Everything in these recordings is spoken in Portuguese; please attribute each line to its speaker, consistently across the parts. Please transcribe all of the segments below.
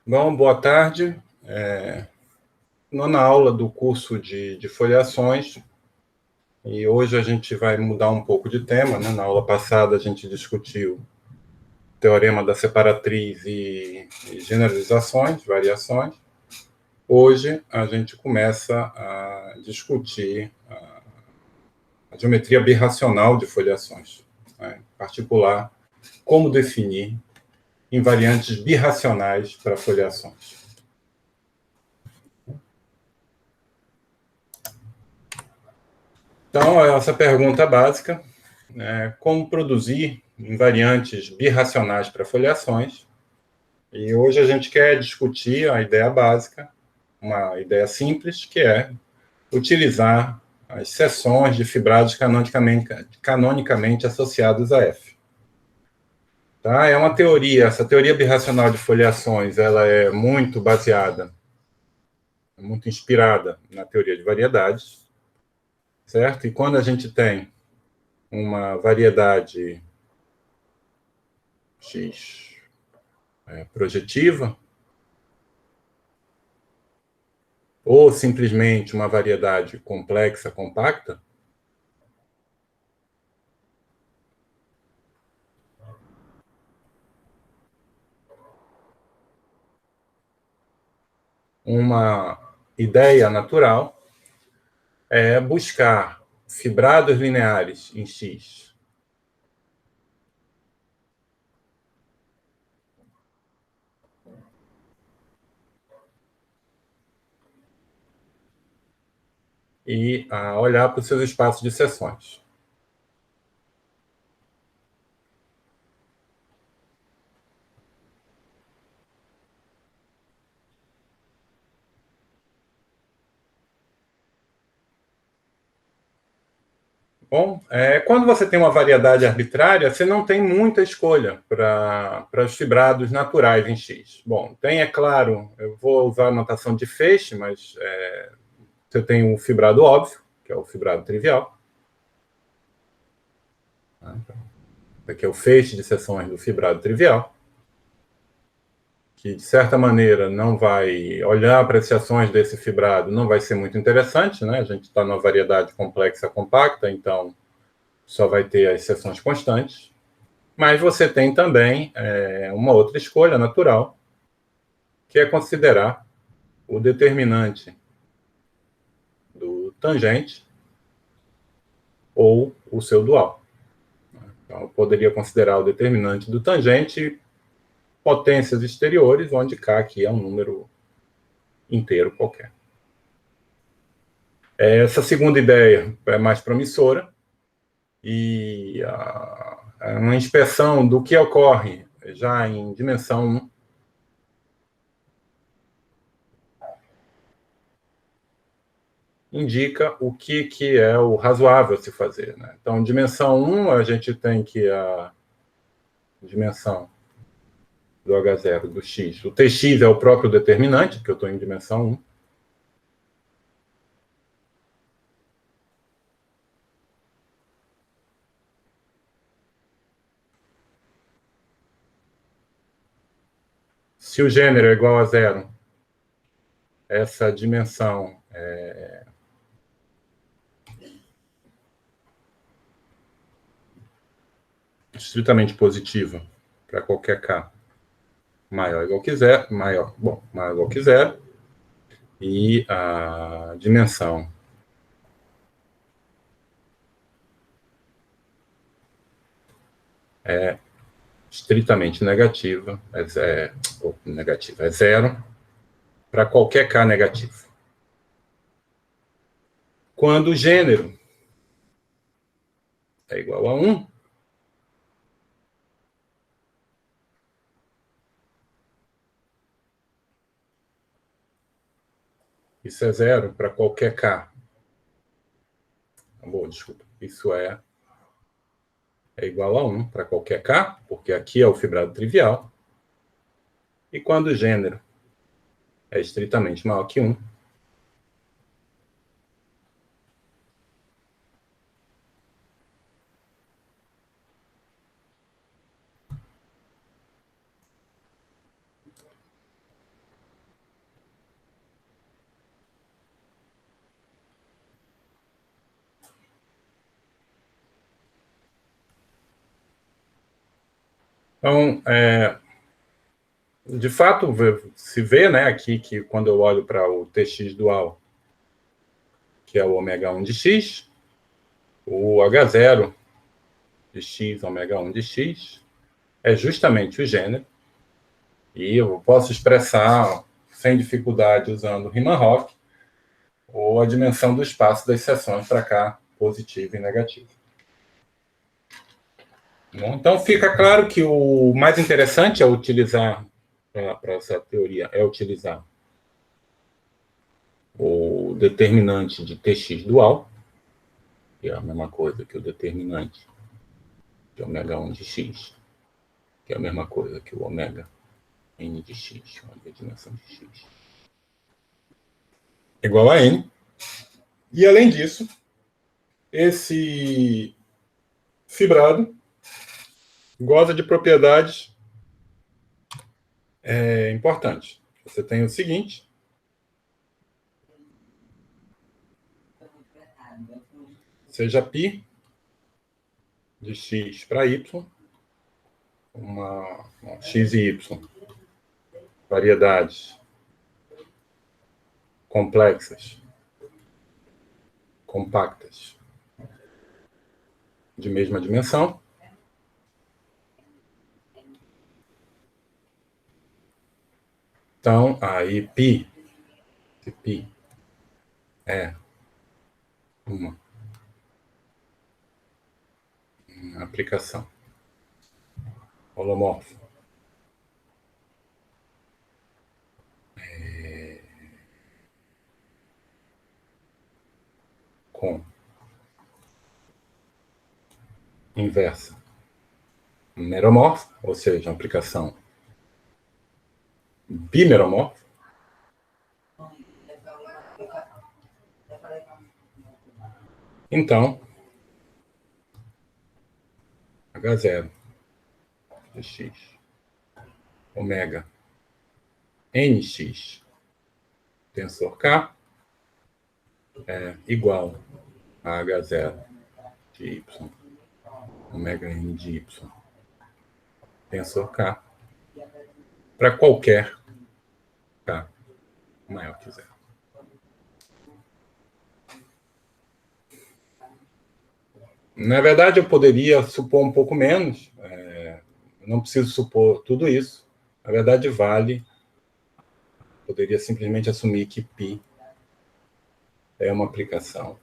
Speaker 1: Bom, boa tarde. Nona aula do curso de foliações, e hoje a gente vai mudar um pouco de tema, né? Na aula passada a gente discutiu o teorema da separatriz e generalizações, variações. Hoje a gente começa a discutir a geometria birracional de foliações, né? Em particular, como definir invariantes birracionais para foliações. Então, essa pergunta básica, como produzir invariantes birracionais para foliações. E hoje a gente quer discutir a ideia básica, uma ideia simples, que é utilizar as seções de fibrados canonicamente associados a F. Tá? É uma teoria, essa teoria birracional de foliações, ela é muito baseada, muito inspirada na teoria de variedades, certo? E quando a gente tem uma variedade X projetiva, ou simplesmente uma variedade complexa, compacta, uma ideia natural é buscar fibrados lineares em X e olhar para os seus espaços de seções. Bom, quando você tem uma variedade arbitrária, você não tem muita escolha para os fibrados naturais em X. Bom, tem, é claro, eu vou usar a notação de feixe, mas você tem o fibrado óbvio, que é o fibrado trivial. Aqui é o feixe de seções do fibrado trivial, que de certa maneira não vai olhar para as seções desse fibrado, não vai ser muito interessante, né? A gente está numa variedade complexa compacta, então só vai ter as seções constantes. Mas você tem também uma outra escolha natural, que é considerar o determinante do tangente ou o seu dual. Então, eu poderia considerar o determinante do tangente potências exteriores, onde K aqui é um número inteiro qualquer. Essa segunda ideia é mais promissora e uma inspeção do que ocorre já em dimensão 1 indica o que é o razoável se fazer, né? Então, dimensão 1, a gente tem que a dimensão do H0 do X. O Tx é o próprio determinante, porque eu estou em dimensão 1. Se o gênero é igual a zero, essa dimensão é estritamente positiva para qualquer K maior ou igual que zero, maior ou igual que zero, e a dimensão é estritamente negativa, é zero para qualquer K negativo. Quando o gênero é igual a 1, isso é zero para qualquer K. Bom, desculpa. Isso é igual a 1 para qualquer K, porque aqui é o fibrado trivial. E quando o gênero é estritamente maior que 1, Então, de fato, se vê, né, aqui que quando eu olho para o TX dual, que é o ômega 1 de x, o H0 de x, ômega 1 de x, é justamente o gênero, e eu posso expressar sem dificuldade usando Riemann-Roch, ou a dimensão do espaço das seções para cá, positiva e negativa. Então, fica claro que o mais interessante é utilizar, para essa teoria, é utilizar o determinante de Tx dual, que é a mesma coisa que o determinante de ômega 1 de x, que é a mesma coisa que o ômega n de x, a dimensão de x, igual a n. E, além disso, esse fibrado goza de propriedades importantes. Você tem o seguinte: seja π de x para y, uma x e y, variedades complexas, compactas, de mesma dimensão, então, aí π é uma aplicação holomorfa com inversa meromorfa, ou seja, uma aplicação bimeromorfa, então H0 de x ômega nx tensor K é igual a H0 de y ômega n de y tensor K para qualquer K maior que zero. Na verdade, eu poderia supor um pouco menos, não preciso supor tudo isso. Na verdade, poderia simplesmente assumir que π é uma aplicação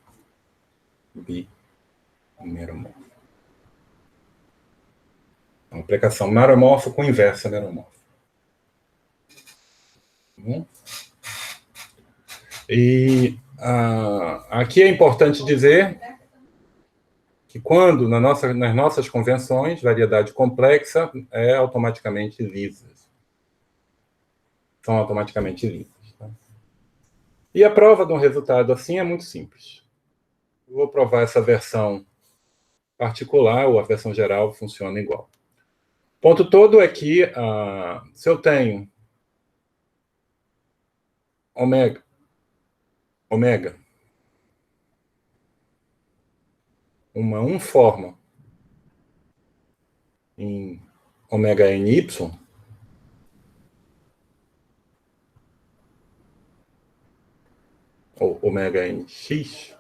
Speaker 1: bimeromorfa. Uma aplicação meromorfa com inversa meromorfa. E aqui é importante dizer que quando, nas nossas convenções, variedade complexa é automaticamente lisa. São automaticamente lisas. Tá? E a prova de um resultado assim é muito simples. Eu vou provar essa versão particular, ou a versão geral funciona igual. O ponto todo é que, se eu tenho ômega uma unforma em ômega ny, ou ômega nx,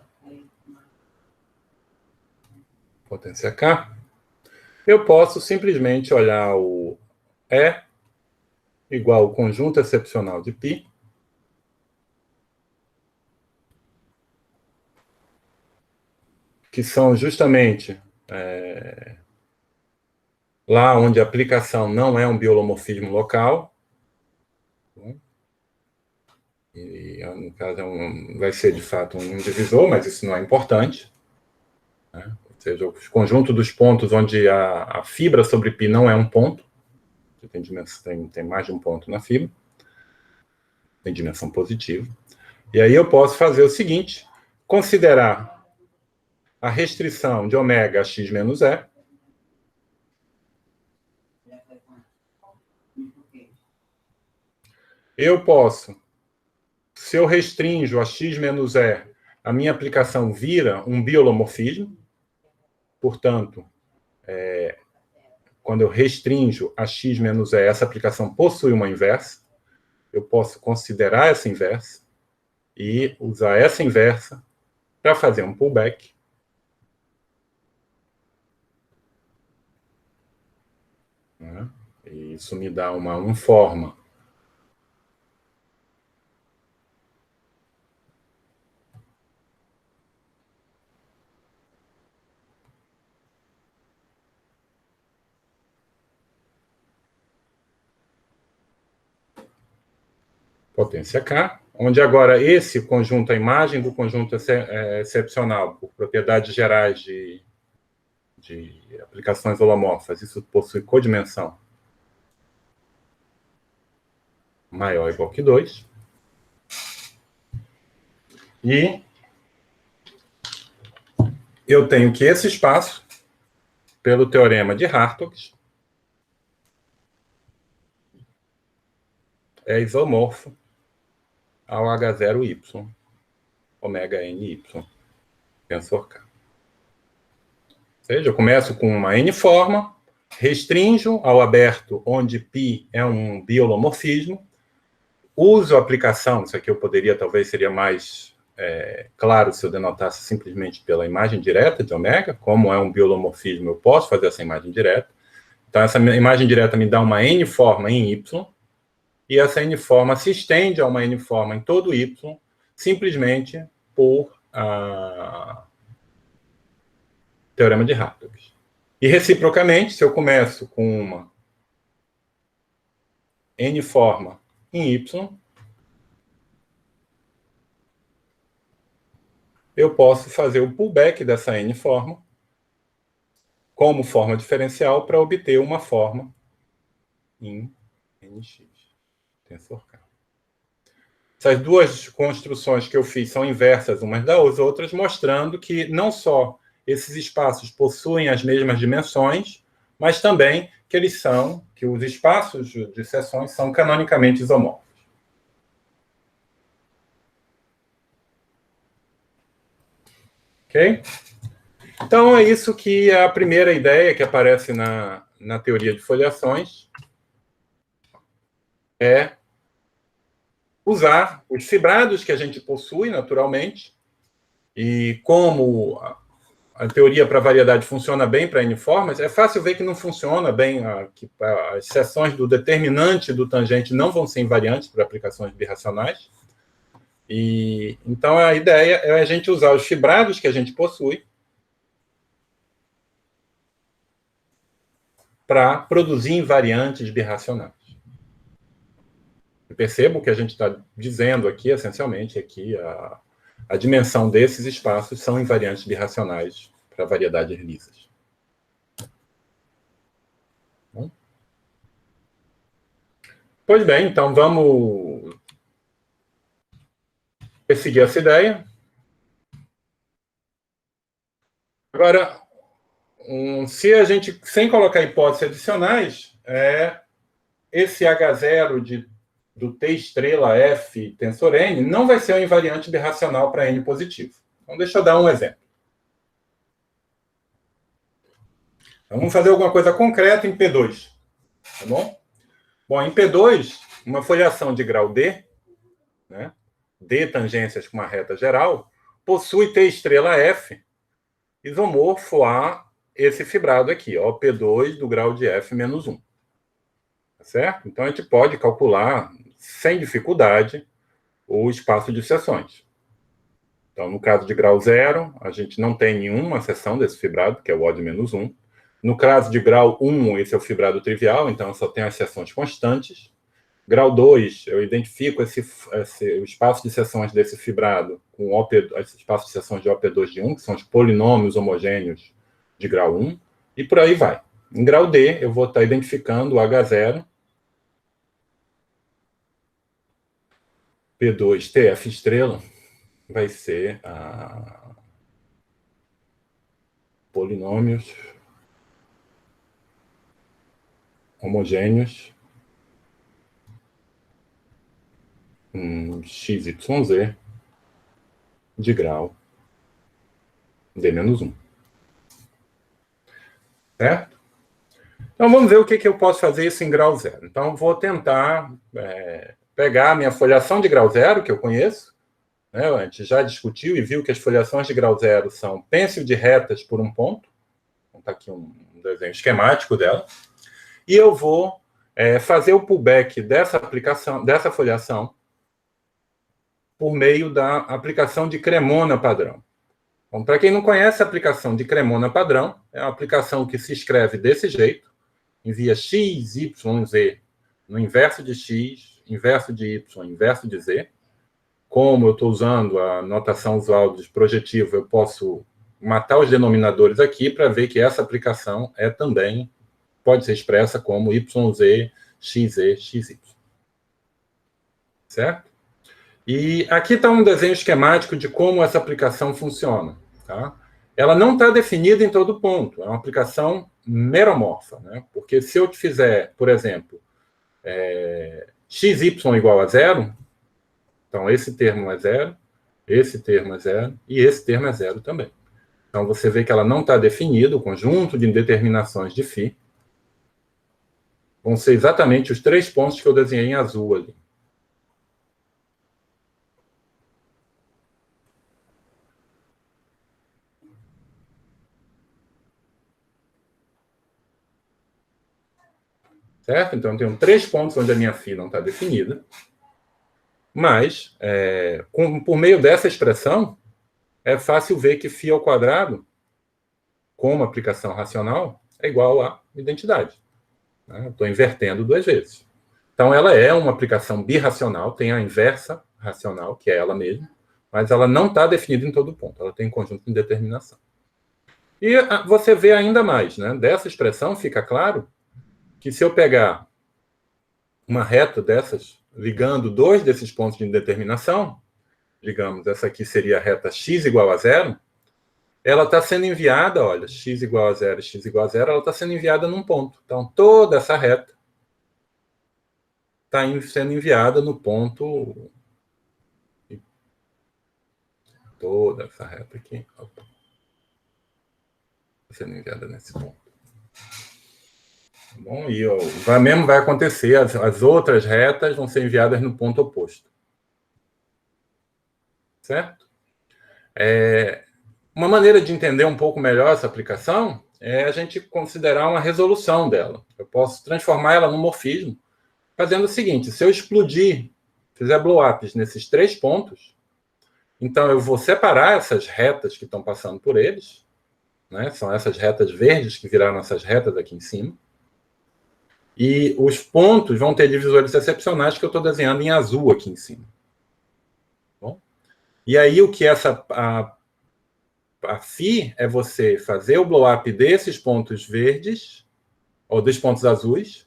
Speaker 1: potência k, eu posso simplesmente olhar o E igual ao conjunto excepcional de π, que são justamente lá onde a aplicação não é um biolomorfismo local, e no caso vai ser de fato um divisor, mas isso não é importante, né? Ou seja, o conjunto dos pontos onde a fibra sobre π não é um ponto, tem mais de um ponto na fibra, tem dimensão positiva, e aí eu posso fazer o seguinte: considerar a restrição de ômega a x menos e, eu posso, se eu restringo a x menos e, a minha aplicação vira um biolomorfismo, portanto, quando eu restringo a x menos e, essa aplicação possui uma inversa, eu posso considerar essa inversa e usar essa inversa para fazer um pullback. Né? E isso me dá uma forma. Potência K, onde agora esse conjunto, a imagem do conjunto excepcional, por propriedades gerais de aplicações holomorfas, isso possui codimensão maior ou igual que 2. E eu tenho que esse espaço, pelo teorema de Hartog, é isomorfo ao H0y, ômega ny, tensor K. Ou seja, eu começo com uma N-forma, restringo ao aberto, onde π é um biolomorfismo, uso a aplicação, isso aqui eu poderia, talvez seria mais claro se eu denotasse simplesmente pela imagem direta de ômega, como é um biolomorfismo, eu posso fazer essa imagem direta. Então, essa imagem direta me dá uma N-forma em Y, e essa N-forma se estende a uma N-forma em todo Y, simplesmente por teorema de Hartog. E, reciprocamente, se eu começo com uma N-forma em Y, eu posso fazer o pullback dessa N-forma como forma diferencial para obter uma forma em NX, tensor K. Essas duas construções que eu fiz são inversas umas das outras, mostrando que não só esses espaços possuem as mesmas dimensões, mas também que que os espaços de seções são canonicamente isomorfos. Ok? Então, é isso que é a primeira ideia que aparece na teoria de foliações, é usar os fibrados que a gente possui naturalmente, e como a teoria para variedade funciona bem para N-formas, é fácil ver que não funciona bem, que as seções do determinante do tangente não vão ser invariantes para aplicações birracionais. E então a ideia é a gente usar os fibrados que a gente possui para produzir invariantes birracionais. Eu percebo que a gente está dizendo aqui, essencialmente, que a dimensão desses espaços são invariantes birracionais para variedades lisas. Bom. Pois bem, então vamos perseguir essa ideia. Agora, se a gente, sem colocar hipóteses adicionais, esse H0 do T estrela F tensor N não vai ser um invariante birracional para N positivo. Então, deixa eu dar um exemplo. Então, vamos fazer alguma coisa concreta em P2. Tá bom? Bom, em P2, uma foliação de grau D, né, D tangências com uma reta geral, possui T estrela F isomorfo a esse fibrado aqui, ó, P2 do grau de F menos 1. Tá certo? Então, a gente pode calcular, sem dificuldade, o espaço de seções. Então, no caso de grau 0, a gente não tem nenhuma seção desse fibrado, que é o O de menos 1. No caso de grau 1, esse é o fibrado trivial, então eu só tenho as seções constantes. Grau 2, eu identifico o espaço de seções desse fibrado com o espaço de seções de OP2 de 1, que são os polinômios homogêneos de grau 1, e por aí vai. Em grau D, eu vou estar identificando o H0, P2 TF estrela, vai ser polinômios homogêneos XYZ de grau D-1. Certo? Então, vamos ver o que eu posso fazer isso em grau zero. Então, vou tentar pegar a minha folhação de grau zero, que eu conheço, né? A gente já discutiu e viu que as folhações de grau zero são pêncil de retas por um ponto. Então, está aqui um desenho esquemático dela. E eu vou fazer o pullback dessa folhação por meio da aplicação de Cremona padrão. Bom, para quem não conhece, a aplicação de Cremona padrão é uma aplicação que se escreve desse jeito, envia x, y, z no inverso de x, inverso de y, inverso de z. Como eu estou usando a notação usual de projetivo, eu posso matar os denominadores aqui para ver que essa aplicação também pode ser expressa como yz, xz, xy. Certo? E aqui está um desenho esquemático de como essa aplicação funciona. Tá? Ela não está definida em todo ponto. É uma aplicação meromorfa. Né? Porque se eu fizer, por exemplo, xy igual a zero, então esse termo é zero, esse termo é zero e esse termo é zero também. Então você vê que ela não está definida, o conjunto de determinações de φ vão ser exatamente os 3 pontos que eu desenhei em azul ali. Certo? Então, eu tenho 3 pontos onde a minha φ não está definida. Mas, por meio dessa expressão, é fácil ver que φ ao quadrado, como aplicação racional, é igual a identidade. Né? Estou invertendo 2 vezes. Então, ela é uma aplicação birracional, tem a inversa racional, que é ela mesma, mas ela não está definida em todo ponto, ela tem conjunto de determinação. E você vê ainda mais, né? Dessa expressão fica claro que se eu pegar uma reta dessas, ligando 2 desses pontos de indeterminação, digamos, essa aqui seria a reta x igual a zero, ela está sendo enviada, olha, x igual a zero, x igual a zero, ela está sendo enviada num ponto. Então, toda essa reta está sendo enviada no ponto... Toda essa reta aqui, está sendo enviada nesse ponto. Tá bom? E mesmo vai acontecer, as outras retas vão ser enviadas no ponto oposto. Certo? Uma maneira de entender um pouco melhor essa aplicação é a gente considerar uma resolução dela. Eu posso transformar ela num morfismo, fazendo o seguinte: se eu explodir, fizer blow-ups nesses 3 pontos, então eu vou separar essas retas que estão passando por eles, né? São essas retas verdes que viraram essas retas aqui em cima, e os pontos vão ter divisores excepcionais que eu estou desenhando em azul aqui em cima. Bom? E aí o que a φ é você fazer o blow-up desses pontos verdes, ou dos pontos azuis,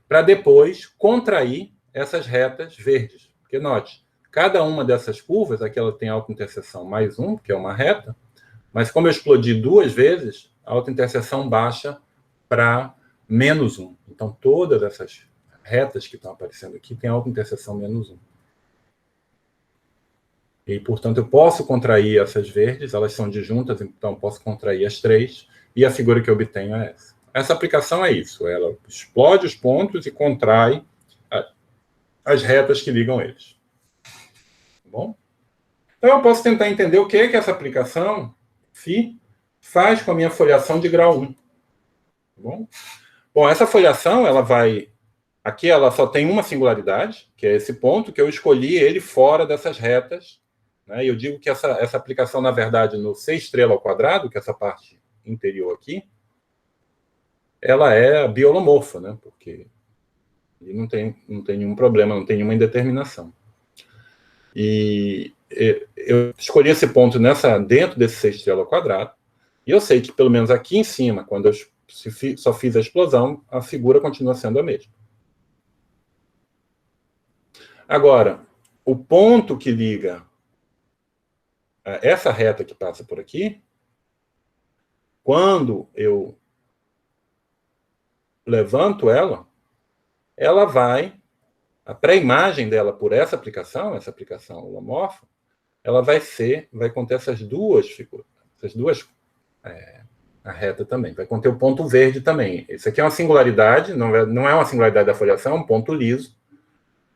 Speaker 1: para depois contrair essas retas verdes. Porque, note, cada uma dessas curvas, aqui ela tem autointerseção mais 1, que é uma reta, mas como eu explodi 2 vezes, a autointerseção baixa para menos 1. Então, todas essas retas que estão aparecendo aqui têm autointerseção menos 1. E, portanto, eu posso contrair essas verdes, elas são disjuntas, então eu posso contrair as 3, e a figura que eu obtenho é essa. Essa aplicação é isso, ela explode os pontos e contrai as retas que ligam eles. Tá bom? Então, eu posso tentar entender o que é que essa aplicação φ faz com a minha folhação de grau 1. Tá bom? Bom, essa folhação, ela vai... Aqui ela só tem uma singularidade, que é esse ponto, que eu escolhi ele fora dessas retas. Né? E eu digo que essa aplicação, na verdade, no C estrela ao quadrado, que é essa parte interior aqui, ela é biolomorfa, né? Porque não tem nenhum problema, não tem nenhuma indeterminação. E eu escolhi esse ponto dentro desse C estrela ao quadrado, e eu sei que, pelo menos aqui em cima, quando eu só fiz a explosão, a figura continua sendo a mesma. Agora, o ponto que liga essa reta que passa por aqui, quando eu levanto ela vai, a pré-imagem dela por essa aplicação holomorfa, ela vai conter essas duas figuras, essas duas A reta também. Vai conter o ponto verde também. Isso aqui é uma singularidade, não é uma singularidade da foliação, é um ponto liso.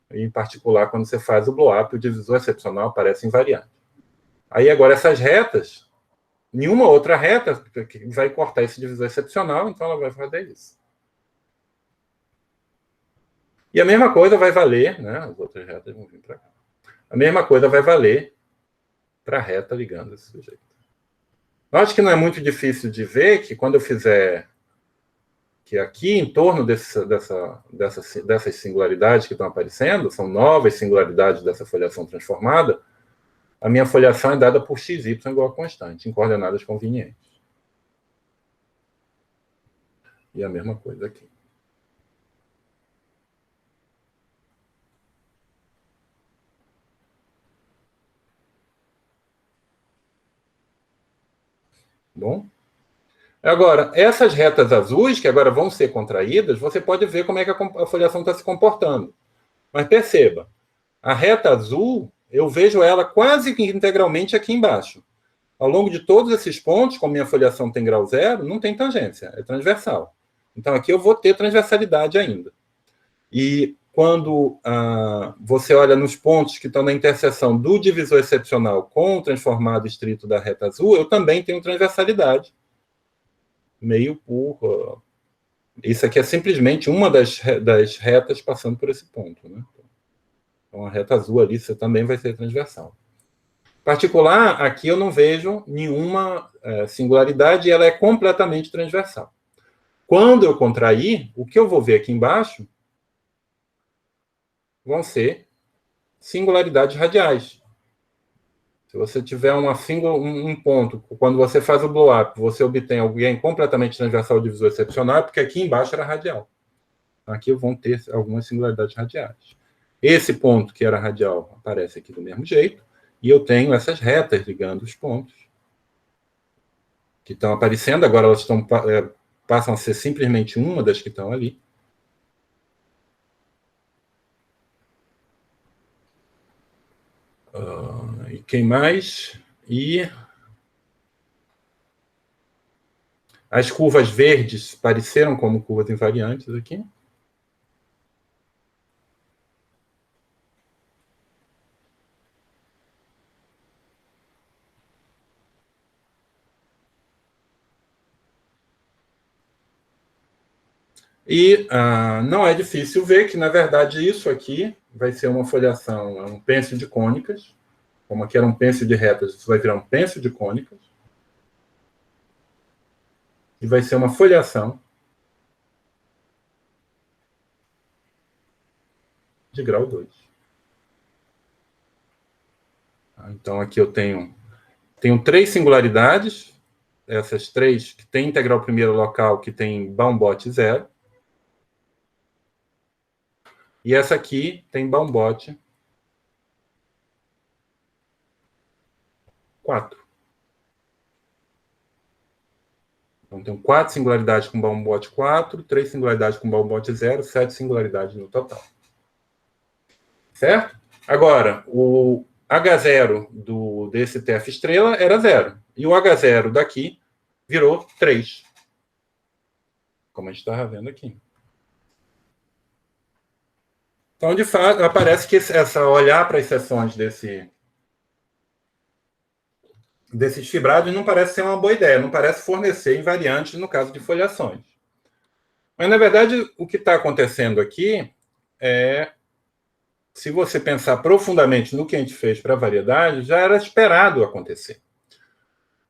Speaker 1: Em particular, quando você faz o blow-up, o divisor excepcional aparece invariante. Aí, agora, essas retas, nenhuma outra reta vai cortar esse divisor excepcional, então ela vai fazer isso. E a mesma coisa vai valer, né? As outras retas vão vir para cá. A mesma coisa vai valer para a reta ligando esse sujeito. Eu acho que não é muito difícil de ver que quando eu fizer que aqui em torno dessas singularidades que estão aparecendo, são novas singularidades dessa foliação transformada, a minha foliação é dada por xy igual a constante, em coordenadas convenientes. E a mesma coisa aqui. Bom? Agora, essas retas azuis, que agora vão ser contraídas, você pode ver como é que a foliação está se comportando. Mas perceba, a reta azul, eu vejo ela quase que integralmente aqui embaixo. Ao longo de todos esses pontos, como minha foliação tem grau zero, não tem tangência, é transversal. Então, aqui eu vou ter transversalidade ainda. E quando você olha nos pontos que estão na interseção do divisor excepcional com o transformado estrito da reta azul, eu também tenho transversalidade. Meio por... Isso aqui é simplesmente uma das retas passando por esse ponto, né? Então, a reta azul ali você também vai ser transversal. Particular, aqui eu não vejo nenhuma singularidade e ela é completamente transversal. Quando eu contrair, o que eu vou ver aqui embaixo vão ser singularidades radiais. Se você tiver um ponto, quando você faz o blow-up, você obtém alguém completamente transversal divisor excepcional, porque aqui embaixo era radial. Aqui vão ter algumas singularidades radiais. Esse ponto que era radial aparece aqui do mesmo jeito, e eu tenho essas retas ligando os pontos que estão aparecendo, agora elas passam a ser simplesmente uma das que estão ali. E quem mais? E as curvas verdes pareceram como curvas invariantes aqui. E não é difícil ver que, na verdade, isso aqui vai ser uma foliação, um pênsil de cônicas. Como aqui era um pênsil de retas, isso vai virar um pênsil de cônicas. E vai ser uma foliação de grau 2. Então, aqui eu tenho 3 singularidades. Essas 3 que tem integral primeira local, que tem Baum-Bott 0. E essa aqui tem Baum-Bott 4. Então, tem 4 singularidades com Baum-Bott 4, 3 singularidades com Baum-Bott 0, 7 singularidades no total. Certo? Agora, o H0 desse TF estrela era 0. E o H0 daqui virou 3. Como a gente estava vendo aqui. Então, de fato, aparece que olhar para as seções desses fibrados não parece ser uma boa ideia, não parece fornecer invariantes no caso de foliações. Mas, na verdade, o que está acontecendo aqui é, se você pensar profundamente no que a gente fez para a variedade, já era esperado acontecer.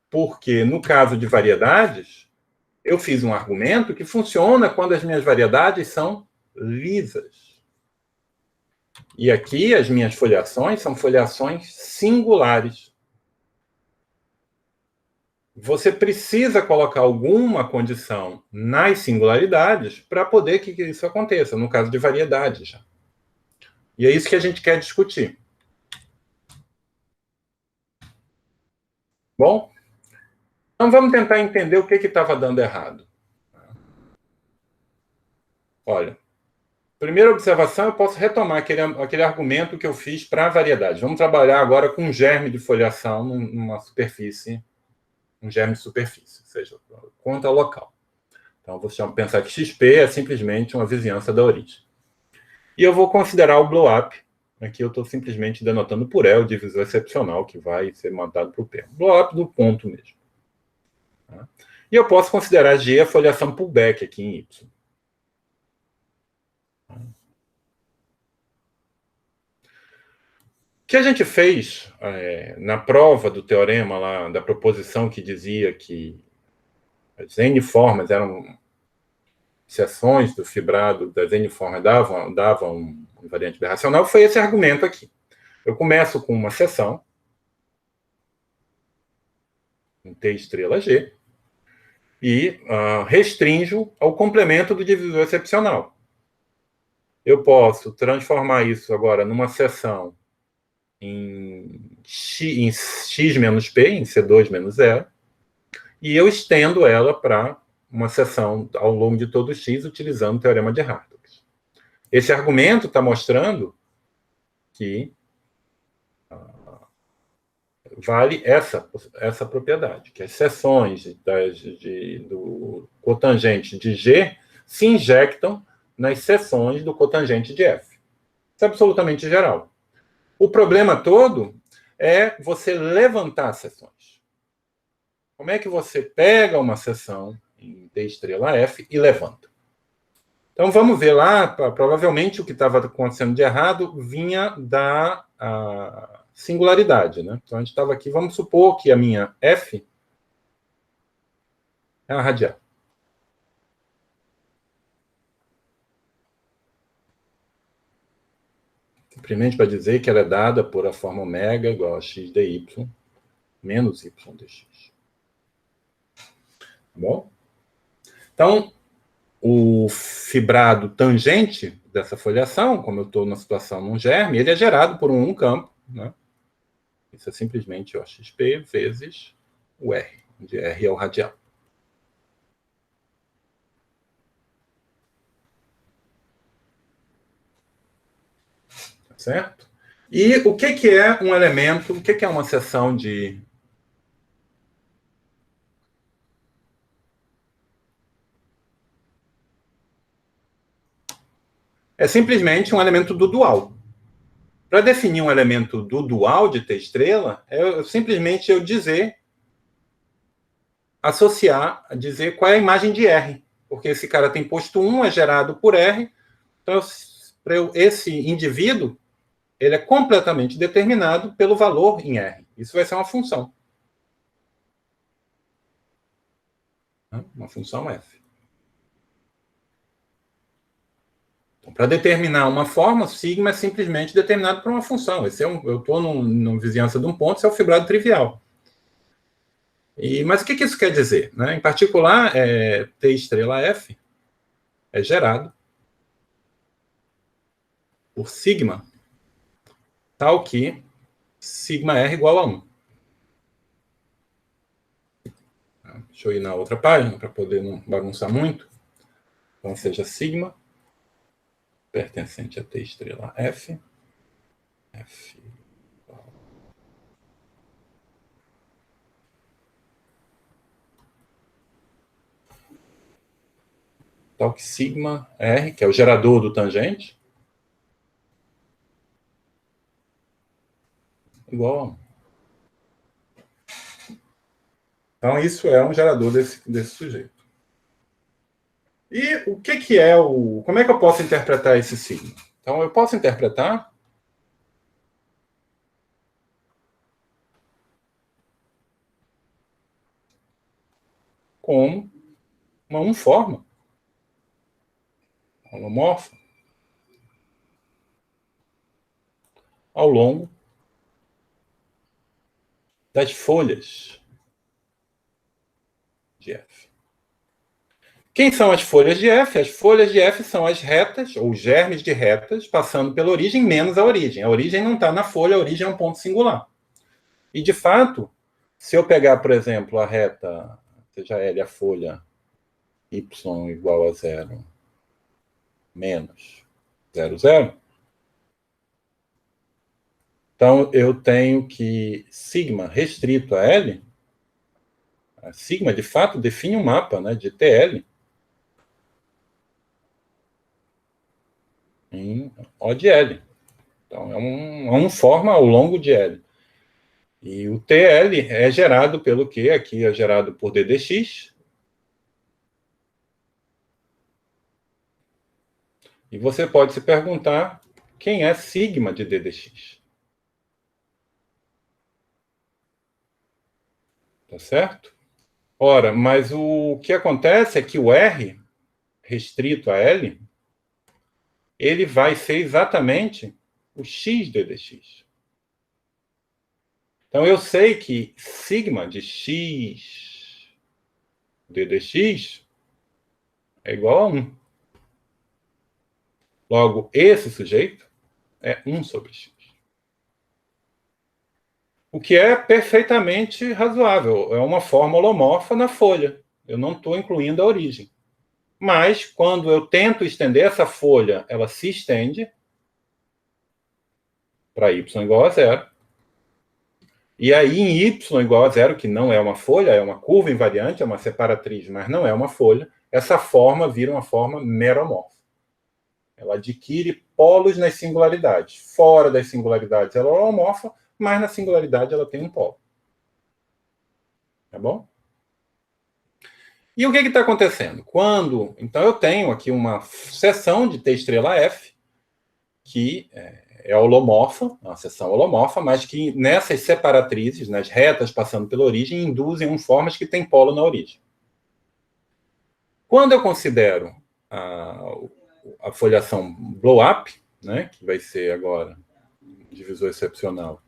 Speaker 1: Porque, no caso de variedades, eu fiz um argumento que funciona quando as minhas variedades são lisas. E aqui as minhas foliações são foliações singulares. Você precisa colocar alguma condição nas singularidades para poder que isso aconteça, no caso de variedade já. E é isso que a gente quer discutir. Bom, então vamos tentar entender o que estava dando errado. Olha, primeira observação, eu posso retomar aquele argumento que eu fiz para a variedade. Vamos trabalhar agora com um germe de foliação numa superfície um germe de superfície, ou seja, conta local. Então, você vai pensar que XP é simplesmente uma vizinhança da origem. E eu vou considerar o blow-up. Aqui eu estou simplesmente denotando por E, o divisor excepcional, que vai ser mandado para o P. Blow-up do ponto mesmo. Tá? E eu posso considerar G a foliação pullback aqui em Y. O que a gente fez na prova do teorema lá, da proposição que dizia que as N-formas eram seções do fibrado das N-formas davam um invariante birracional, foi esse argumento aqui. Eu começo com uma seção, um T estrela G, e restringo ao complemento do divisor excepcional. Eu posso transformar isso agora numa seção em x menos p, em C2 menos 0, e eu estendo ela para uma seção ao longo de todo x, utilizando o teorema de Hartree. Esse argumento está mostrando que vale essa propriedade, que as seções do cotangente de G se injectam nas seções do cotangente de F. Isso é absolutamente geral. O problema todo é você levantar as seções. Como é que você pega uma seção em T estrela F e levanta? Então, vamos ver lá, provavelmente o que estava acontecendo de errado vinha da singularidade, né? Então, a gente estava aqui, vamos supor que a minha F é a radial. Simplesmente para dizer que ela é dada por a forma ômega igual a x dy menos y dx. Tá bom? Então, o fibrado tangente dessa foliação, como eu estou na situação num germe, ele é gerado por um campo, né? Isso é simplesmente xp vezes o R, onde R é o radial. Tá certo? E o que é um elemento, o que é uma seção de... É simplesmente um elemento do dual. Para definir um elemento do dual de T estrela, é simplesmente eu dizer qual é a imagem de R. Porque esse cara tem posto 1, é gerado por R. Então, esse indivíduo, ele é completamente determinado pelo valor em R. Isso vai ser uma função. Uma função F. Então, para determinar uma forma, sigma é simplesmente determinado por uma função. Eu estou numa vizinhança de um ponto, esse é o fibrado trivial. Mas o que isso quer dizer? Né? Em particular, T estrela F é gerado por sigma, tal que sigma R igual a 1. Deixa eu ir na outra página para poder não bagunçar muito. Então, seja sigma pertencente a T estrela F. F tal que sigma R, que é o gerador do tangente, igual a 1. Então, isso é um gerador desse sujeito. E o que é o... Como é que eu posso interpretar esse sigma? Então, eu posso interpretar como uma uniforme, holomorfa, ao longo das folhas de F. Quem são as folhas de F? As folhas de F são as retas, ou germes de retas, passando pela origem menos a origem. A origem não está na folha, a origem é um ponto singular. E, de fato, se eu pegar, por exemplo, a reta, seja L a folha y igual a 0 menos 0, 0, então eu tenho que sigma restrito a L A sigma, de fato, define um mapa, né, de TL em O de L. Então, é uma forma ao longo de L. E o TL é gerado pelo quê? Aqui é gerado por ddx. E você pode se perguntar quem é sigma de ddx. Tá certo? Ora, mas o que acontece é que o R, restrito a L, ele vai ser exatamente o x ddx. Então, eu sei que sigma de x ddx é igual a 1. Logo, esse sujeito é 1 sobre x. O que é perfeitamente razoável. É uma forma holomorfa na folha. Eu não estou incluindo a origem. Mas, quando eu tento estender essa folha, ela se estende para y igual a 0. E aí, em y igual a 0, que não é uma folha, é uma curva invariante, é uma separatriz, mas não é uma folha, essa forma vira uma forma meromorfa. Ela adquire polos nas singularidades. Fora das singularidades ela é holomorfa, mas na singularidade ela tem um polo. Tá bom? E o que está acontecendo? Então, eu tenho aqui uma seção de T estrela F, que é holomorfa, uma seção holomorfa, mas que nessas separatrizes, nas retas passando pela origem, induzem formas que têm polo na origem. Quando eu considero a foliação blow-up, né, que vai ser agora divisor excepcional,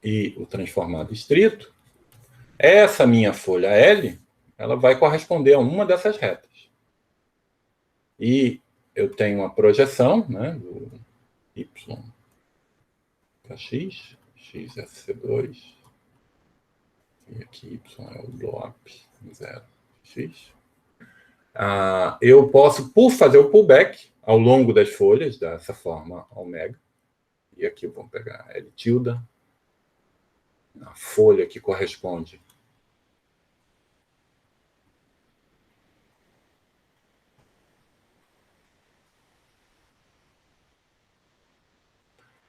Speaker 1: e o transformado estrito, essa minha folha L, ela vai corresponder a uma dessas retas. E eu tenho uma projeção, né, do y para x, x é C2, e aqui y é o blow-up, 0, x. Eu posso, por fazer o pullback ao longo das folhas, dessa forma ômega, e aqui vamos pegar L tilde, a folha que corresponde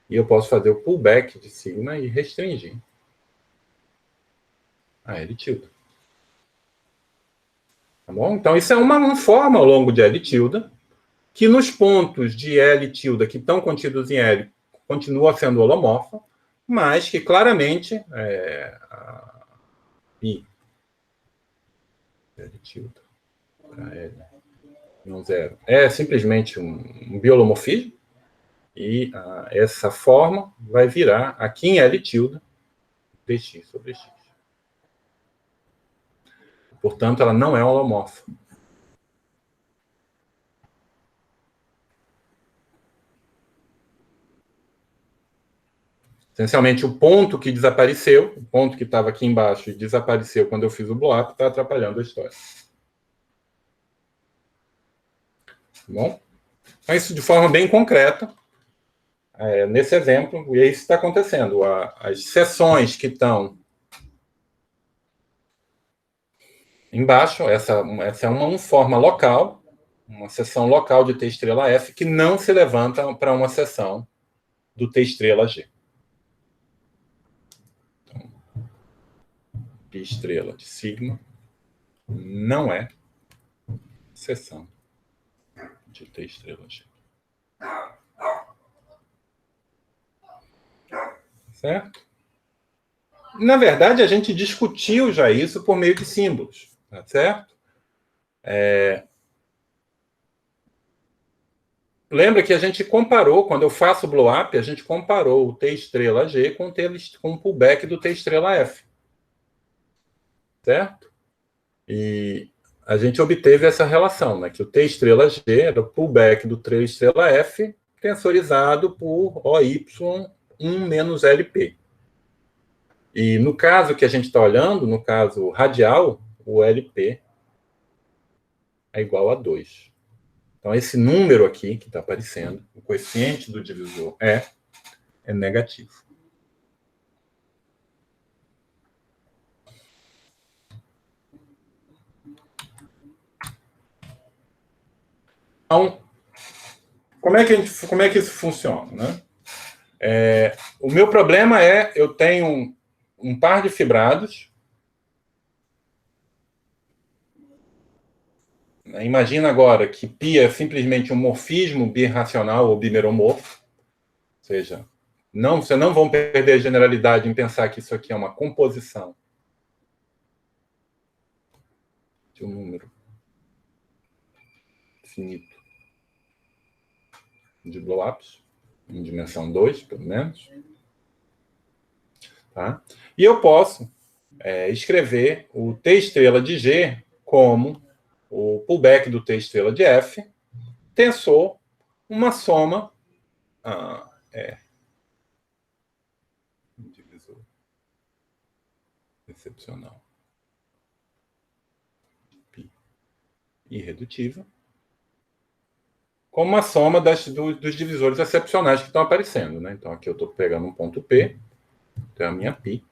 Speaker 1: e eu posso fazer o pullback de sigma e restringir a L tilde. Tá bom? Então, isso é uma forma ao longo de L tilde, que nos pontos de L tilde que estão contidos em L continua sendo holomorfa, mas que claramente I L tilde para L não zero é simplesmente um biolomorfismo, e essa forma vai virar aqui em L tilde dx sobre x. Portanto, ela não é holomorfa. Essencialmente, o ponto que desapareceu, o ponto que estava aqui embaixo e desapareceu quando eu fiz o blow-up, está atrapalhando a história. Bom? Então, isso de forma bem concreta, nesse exemplo, e é isso que está acontecendo. As seções que estão embaixo, essa é uma forma local, uma seção local de T estrela F, que não se levanta para uma seção do T estrela G. Então, P estrela de sigma não é seção de T estrela G. Certo? Na verdade, a gente discutiu já isso por meio de símbolos, tá certo? Lembra que a gente comparou, quando eu faço o blow-up, a gente comparou o T estrela G com o pullback do T estrela F. Certo? E a gente obteve essa relação, né? Que o T estrela G era o pullback do T estrela F tensorizado por OY1 menos LP. E no caso que a gente está olhando, no caso radial, o LP é igual a 2. Então, esse número aqui que está aparecendo, o coeficiente do divisor é negativo. como é que isso funciona, né? O meu problema é, eu tenho um par de fibrados. Imagina agora que π é simplesmente um morfismo birracional ou bimeromorfo. Ou seja, vocês não vão perder a generalidade em pensar que isso aqui é uma composição de um número finito de blow-ups, em dimensão 2, pelo menos. Tá? E eu posso escrever o T estrela de G como o pullback do T estrela de F, tensor uma soma divisor excepcional π irredutível, como uma soma dos divisores excepcionais que estão aparecendo. Né? Então, aqui eu estou pegando um ponto P, então é a minha π.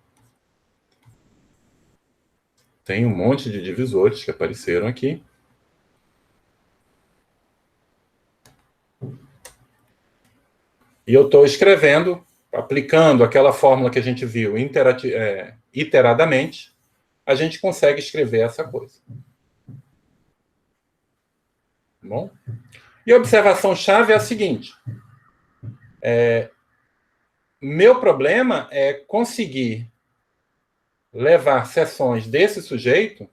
Speaker 1: Tem um monte de divisores que apareceram aqui. E eu estou escrevendo, aplicando aquela fórmula que a gente viu iteradamente, a gente consegue escrever essa coisa. Bom? E a observação-chave é a seguinte. Meu problema é conseguir levar seções desse sujeito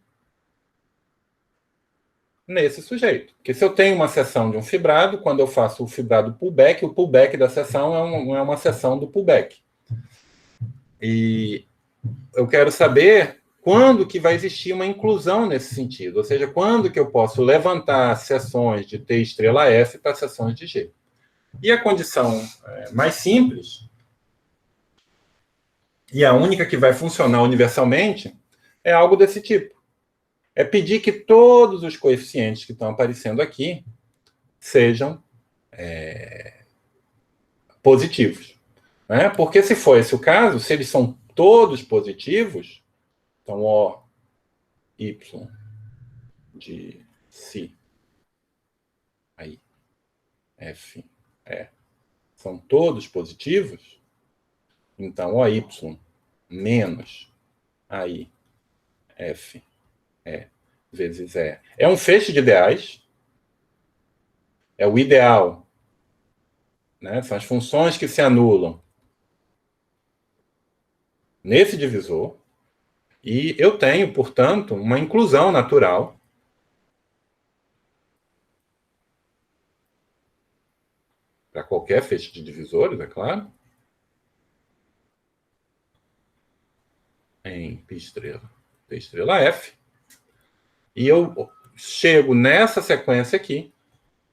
Speaker 1: nesse sujeito. Porque se eu tenho uma seção de um fibrado, quando eu faço o fibrado pullback, o pullback da seção é uma seção do pullback. E eu quero saber quando que vai existir uma inclusão nesse sentido, ou seja, quando que eu posso levantar seções de T estrela F para seções de G. E a condição mais simples, e a única que vai funcionar universalmente, é algo desse tipo. É pedir que todos os coeficientes que estão aparecendo aqui sejam positivos. Né? Porque se for esse o caso, se eles são todos positivos, então O, Y, de Si, aí, F, E, são todos positivos, então OY menos aí, F, E, vezes E. É um feixe de ideais, é o ideal, né? São as funções que se anulam nesse divisor, e eu tenho, portanto, uma inclusão natural para qualquer feixe de divisores, é claro, em π estrela, T estrela F, e eu chego nessa sequência aqui,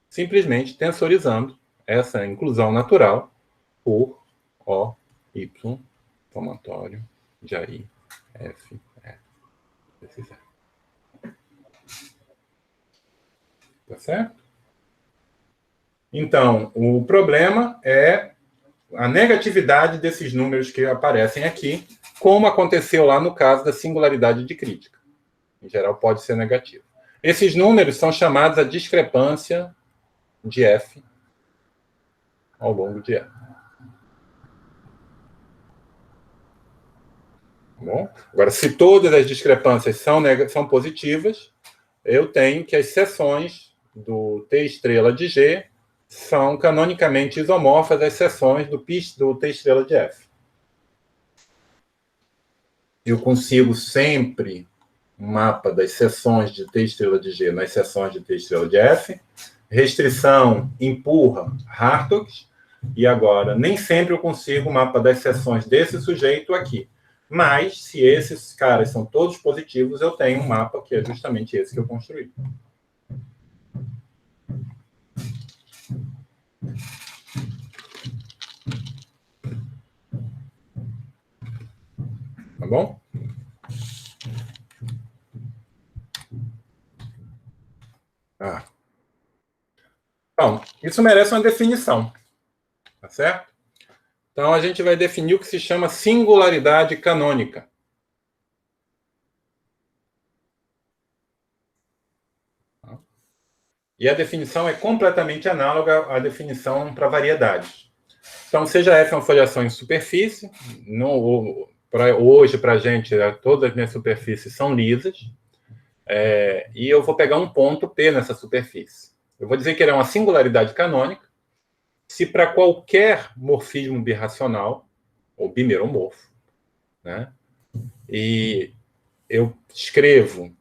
Speaker 1: simplesmente tensorizando essa inclusão natural por O, Y, somatório de AI, F, E, se quiser. Tá certo? Então, o problema é a negatividade desses números que aparecem aqui, como aconteceu lá no caso da singularidade de crítica. Em geral, pode ser negativo. Esses números são chamados a discrepância de F ao longo de F. Bom? Agora, se todas as discrepâncias são positivas, eu tenho que as seções do T estrela de G são canonicamente isomorfas às seções do T estrela de F. Eu consigo sempre um mapa das seções de T estrela de G nas seções de T estrela de F. Restrição empurra Hartogs. E agora, nem sempre eu consigo o mapa das seções desse sujeito aqui. Mas, se esses caras são todos positivos, eu tenho um mapa que é justamente esse que eu construí. Tá bom? Então, isso merece uma definição. Tá certo? Então, a gente vai definir o que se chama singularidade canônica.
Speaker 2: E a definição é completamente análoga à definição para variedades. Então, seja F uma foliação em superfície, hoje, para a gente, todas as minhas superfícies são lisas, e eu vou pegar um ponto P nessa superfície. Eu vou dizer que ele é uma singularidade canônica, se para qualquer morfismo birracional, ou bimeromorfo, né, e eu escrevo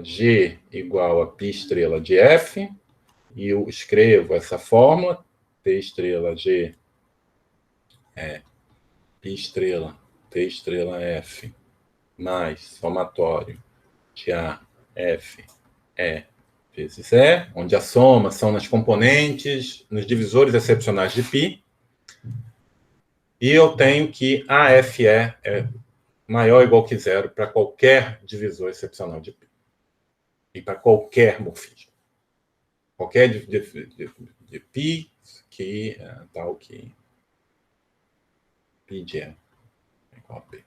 Speaker 2: G igual a π estrela de F, e eu escrevo essa fórmula, P estrela G π estrela, T estrela F, mais somatório de A, F, E vezes E, onde a soma são nas componentes, nos divisores excepcionais de π, e eu tenho que AFE é maior ou igual que zero para qualquer divisor excepcional de π. E para qualquer morfismo. Qualquer de π que tal que π de E é igual a P.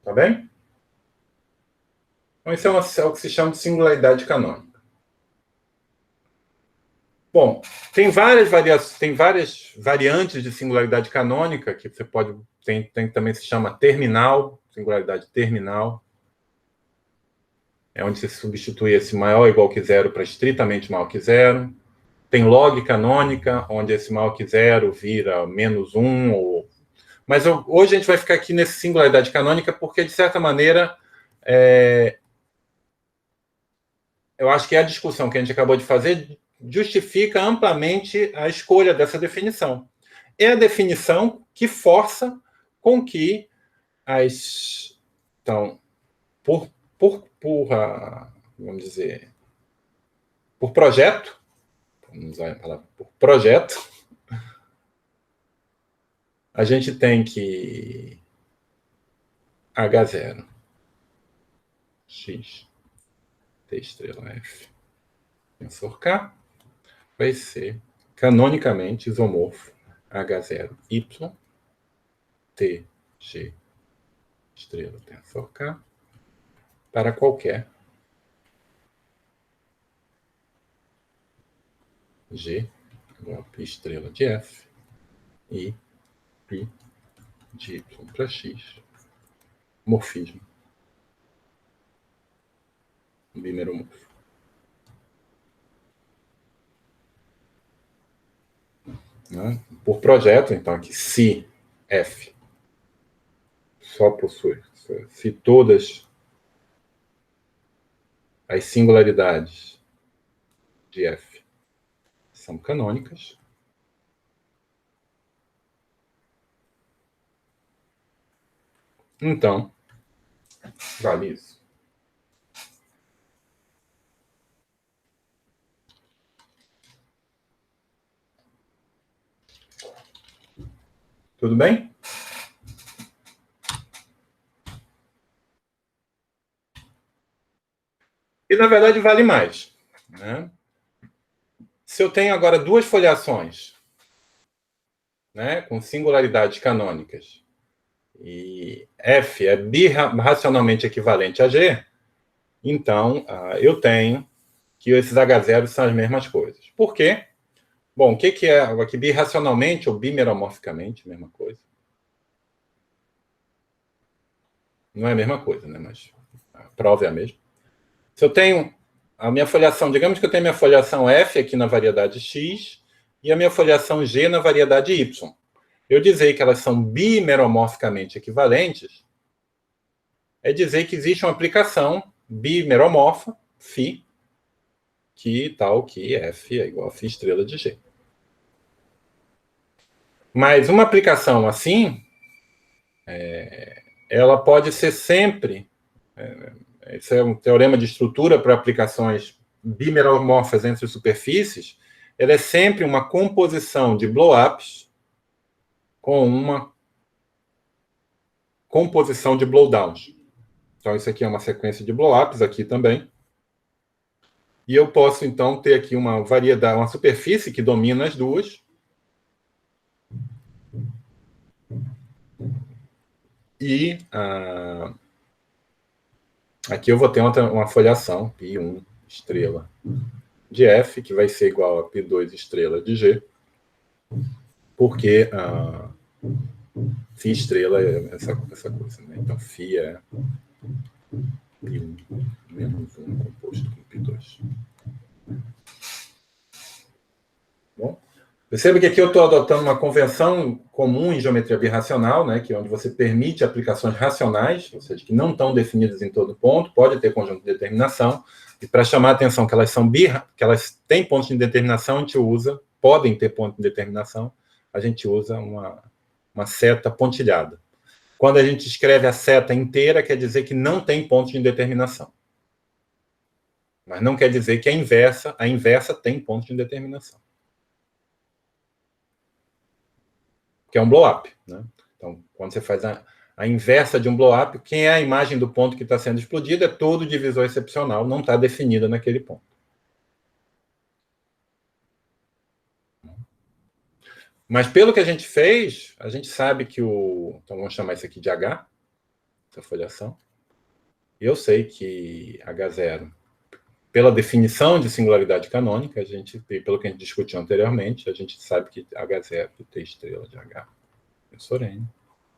Speaker 2: Tá bem? Então, isso é o que se chama de singularidade canônica. Bom, tem várias variantes de singularidade canônica que você pode... Tem também se chama terminal, singularidade terminal. É onde se substitui esse maior ou igual que zero para estritamente maior que zero. Tem log canônica, onde esse maior que zero vira menos um. Mas hoje a gente vai ficar aqui nessa singularidade canônica porque, de certa maneira, eu acho que a discussão que a gente acabou de fazer justifica amplamente a escolha dessa definição. É a definição que força com que então, vamos dizer, por projeto, vamos usar a palavra por projeto, a gente tem que H0, X, T estrela F, tensor K, vai ser canonicamente isomorfo H0, Y, T, G, estrela tensor K, para qualquer G igual a π estrela de F e π de Y para X, morfismo bimeromorfo. Né? Por projeto, então, aqui, se F só possui, se todas as singularidades de F são canônicas, então, vale isso. Tudo bem? E, na verdade, vale mais. Né? Se eu tenho agora duas foliações, né, com singularidades canônicas, e F é birracionalmente equivalente a G, então eu tenho que esses H0 são as mesmas coisas. Por quê? Bom, o que é aqui birracionalmente ou bimeromorficamente, a mesma coisa? Não é a mesma coisa, né? Mas a prova é a mesma. Se eu tenho a minha foliação, digamos que eu tenho minha foliação F aqui na variedade X e a minha foliação G na variedade Y. Eu dizer que elas são bimeromorficamente equivalentes é dizer que existe uma aplicação bimeromorfa, φ, que tal que F é igual a φ estrela de G. Mas uma aplicação assim, ela pode ser sempre... esse é um teorema de estrutura para aplicações bimeromorfas entre superfícies. Ela é sempre uma composição de blow-ups com uma composição de blow-downs. Então, isso aqui é uma sequência de blow-ups aqui também. E eu posso, então, ter aqui uma variedade, uma superfície que domina as duas. E
Speaker 1: Aqui eu vou ter uma folhação, π1 estrela de F, que vai ser igual a π2 estrela de G, porque φ estrela é essa coisa, né? Então, φ é π1 menos 1 composto com π2. Bom, perceba que aqui eu estou adotando uma convenção comum em geometria birracional, né, que é onde você permite aplicações racionais, ou seja, que não estão definidas em todo ponto, pode ter conjunto de determinação, e para chamar a atenção que elas são que elas têm pontos de determinação, a gente usa, podem ter ponto de determinação, a gente usa uma seta pontilhada. Quando a gente escreve a seta inteira, quer dizer que não tem ponto de indeterminação. Mas não quer dizer que a inversa tem ponto de indeterminação. Que é um blow-up, né? Então, quando você faz a inversa de um blow-up, quem é a imagem do ponto que está sendo explodido é todo divisor excepcional, não está definida naquele ponto. Mas pelo que a gente fez, a gente sabe que então vamos chamar isso aqui de H, essa folhação. E eu sei que H0, pela definição de singularidade canônica, pelo que a gente discutiu anteriormente, a gente sabe que H0 de T estrela de H tensor N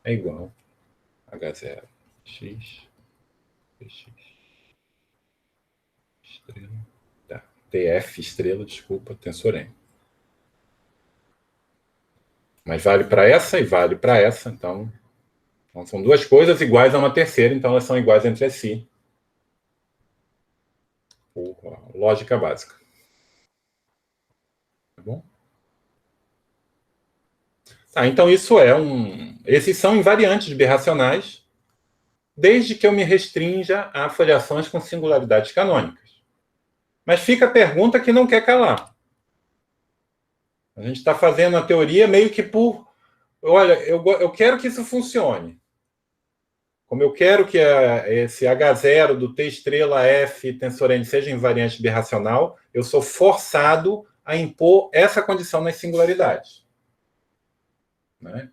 Speaker 1: é igual a H0 x px estrela, tá, TF estrela, desculpa, tensor N. Mas vale para essa e vale para essa, então são duas coisas iguais a uma terceira, então elas são iguais entre si. Por lógica básica. Tá bom? Tá, então isso esses são invariantes birracionais, desde que eu me restrinja a foliações com singularidades canônicas. Mas fica a pergunta que não quer calar. A gente está fazendo a teoria meio que por... Olha, eu quero que isso funcione. Como eu quero que esse H0 do T estrela F tensor N seja invariante birracional, eu sou forçado a impor essa condição nas singularidades. Né?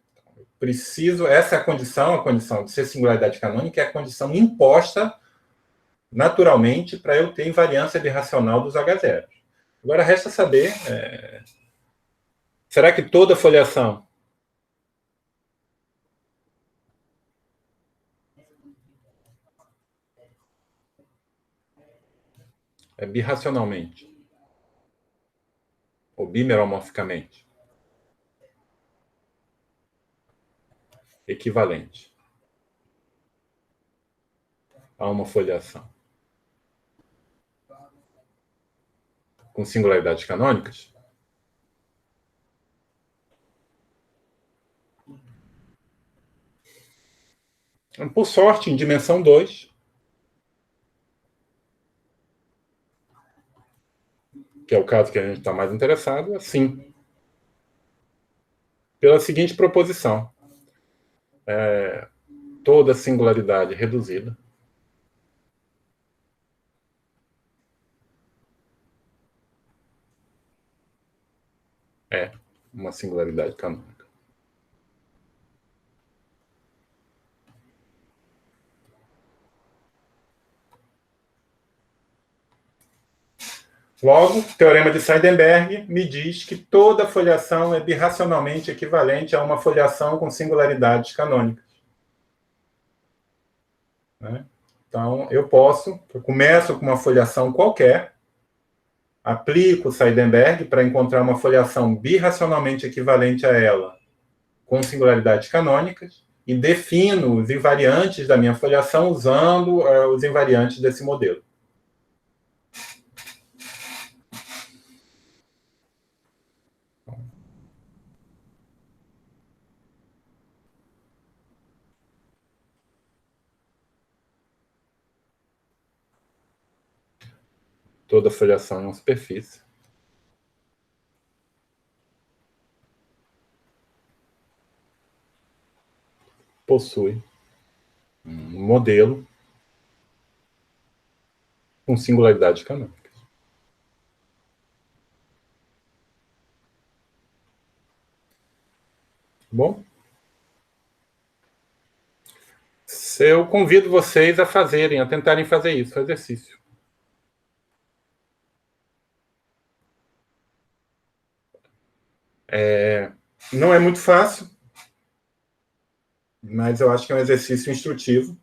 Speaker 1: Essa é a condição de ser singularidade canônica, é a condição imposta naturalmente para eu ter invariância birracional dos H0. Agora resta saber, será que toda foliação é birracionalmente ou bimeromorficamente equivalente a uma foliação com singularidades canônicas? Por sorte, em dimensão 2, que é o caso que a gente está mais interessado, sim. Pela seguinte proposição. Toda singularidade reduzida é uma singularidade canônica. Logo, o teorema de Seidenberg me diz que toda foliação é birracionalmente equivalente a uma foliação com singularidades canônicas. Né? Então, eu começo com uma foliação qualquer, aplico o Seidenberg para encontrar uma foliação birracionalmente equivalente a ela com singularidades canônicas e defino os invariantes da minha foliação usando os invariantes desse modelo. Toda foliação é uma superfície. Possui um modelo com singularidades canônicas. Bom? eu convido vocês a tentarem fazer isso, o exercício. Não é muito fácil, mas eu acho que é um exercício instrutivo.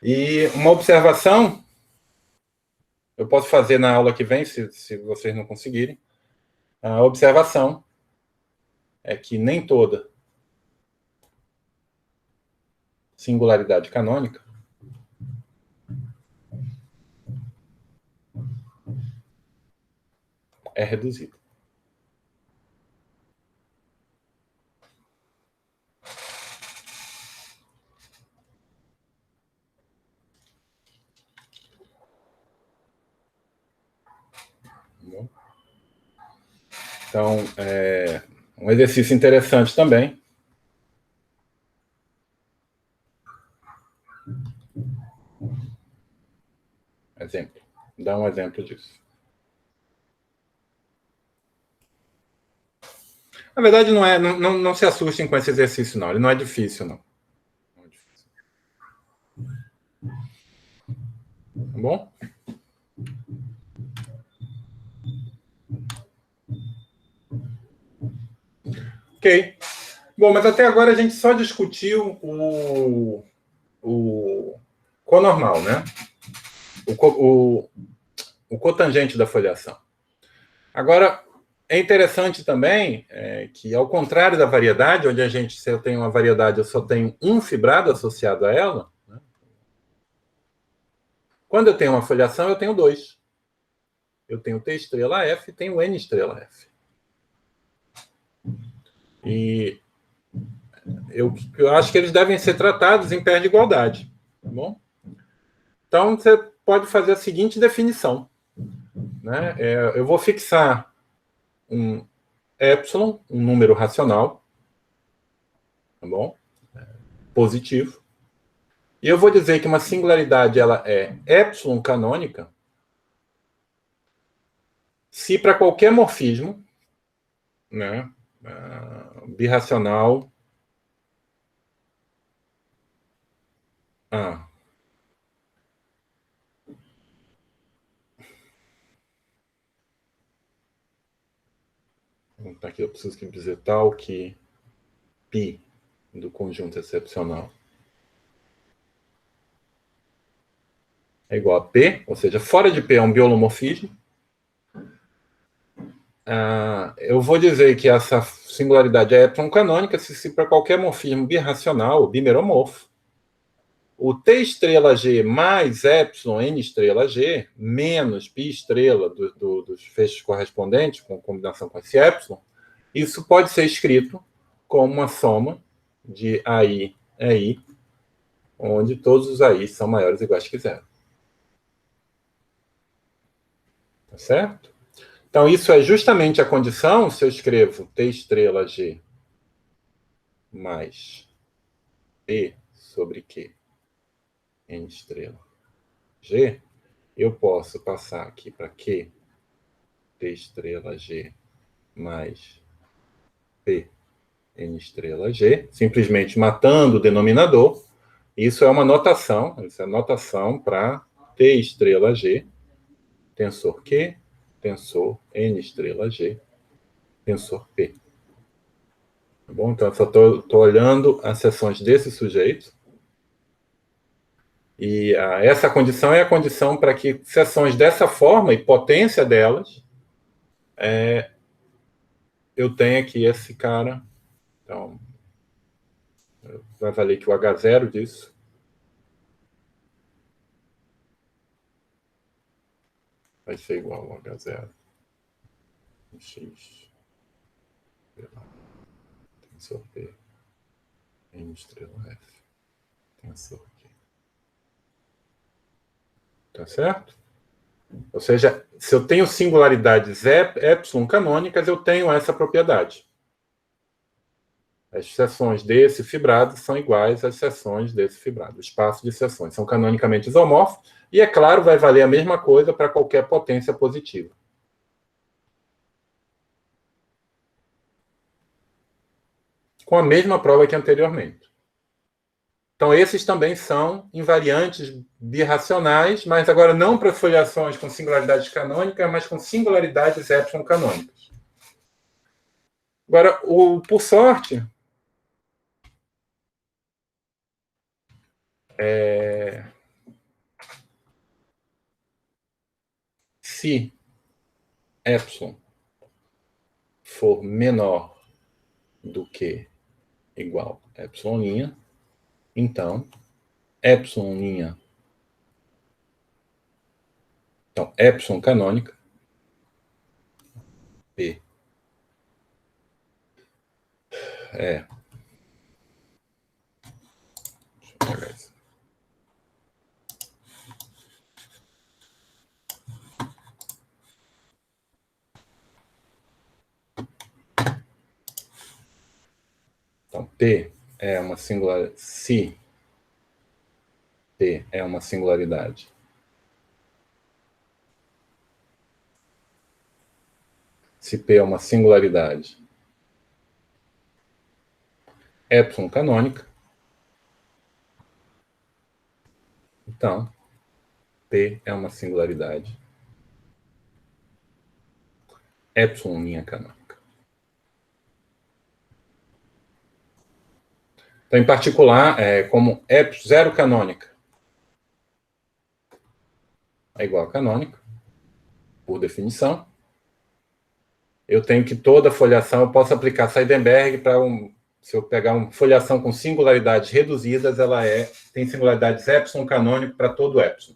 Speaker 1: E uma observação, eu posso fazer na aula que vem, se vocês não conseguirem. A observação é que nem toda singularidade canônica é reduzida. Então, um exercício interessante também. Exemplo. Dá um exemplo disso. Na verdade, não se assustem com esse exercício, não. Ele não é difícil, não. Não é difícil. Tá bom? Ok. Bom, mas até agora a gente só discutiu o conormal, né? O cotangente da foliação. Agora, é interessante também que, ao contrário da variedade, onde se eu tenho uma variedade, eu só tenho um fibrado associado a ela, né? Quando eu tenho uma foliação, eu tenho dois. Eu tenho T estrela F e tenho N estrela F. E eu acho que eles devem ser tratados em pé de igualdade. Tá bom? Então, você pode fazer a seguinte definição. Né? Eu vou fixar um epsilon, um número racional, tá bom? Positivo. E eu vou dizer que uma singularidade ela é epsilon canônica se para qualquer morfismo, né, birracional, aqui eu preciso dizer tal que π do conjunto excepcional é igual a P, ou seja, fora de P é um biolomorfismo. Eu vou dizer que essa singularidade é epsilon canônica se para qualquer morfismo birracional, bimeromorfo, o T estrela G mais epsilon N estrela G menos π estrela dos feixes correspondentes, com combinação com esse epsilon, isso pode ser escrito como uma soma de AI e I, onde todos os AI são maiores ou iguais que zero. Tá certo? Então, isso é justamente a condição se eu escrevo T estrela G mais P sobre Q N estrela G, eu posso passar aqui para Q T estrela G mais P N estrela G, simplesmente matando o denominador. Isso é uma notação, isso é notação para T estrela G, tensor Q, tensor N estrela G, tensor P. Tá bom? Então, eu só estou olhando as seções desse sujeito. E essa condição é a condição para que seções dessa forma e potência delas, eu tenha aqui esse cara. Então, vai valer que o H0 disso vai ser igual ao H0 em X, tensor P, N estrela F, tensor Q. Tá certo? Ou seja, se eu tenho singularidades epsilon canônicas, eu tenho essa propriedade. As seções desse fibrado são iguais às seções desse fibrado. O espaço de seções são canonicamente isomorfos. E, é claro, vai valer a mesma coisa para qualquer potência positiva. Com a mesma prova que anteriormente. Então, esses também são invariantes birracionais, mas agora não para foliações com singularidades canônicas, mas com singularidades epsilon canônicas. Agora, por sorte, se epsilon for menor do que igual a epsilon', então epsilon', então epsilon canônica, P é, deixa eu pegar isso. Então, P é uma singularidade. Se P é uma singularidade, se P é uma singularidade epsilon canônica, então P é uma singularidade epsilon' canônica. Então, em particular, como zero canônica é igual a canônica, por definição, eu tenho que toda foliação, eu posso aplicar Seidenberg para se eu pegar uma foliação com singularidades reduzidas, ela tem singularidades epsilon canônico para todo epsilon.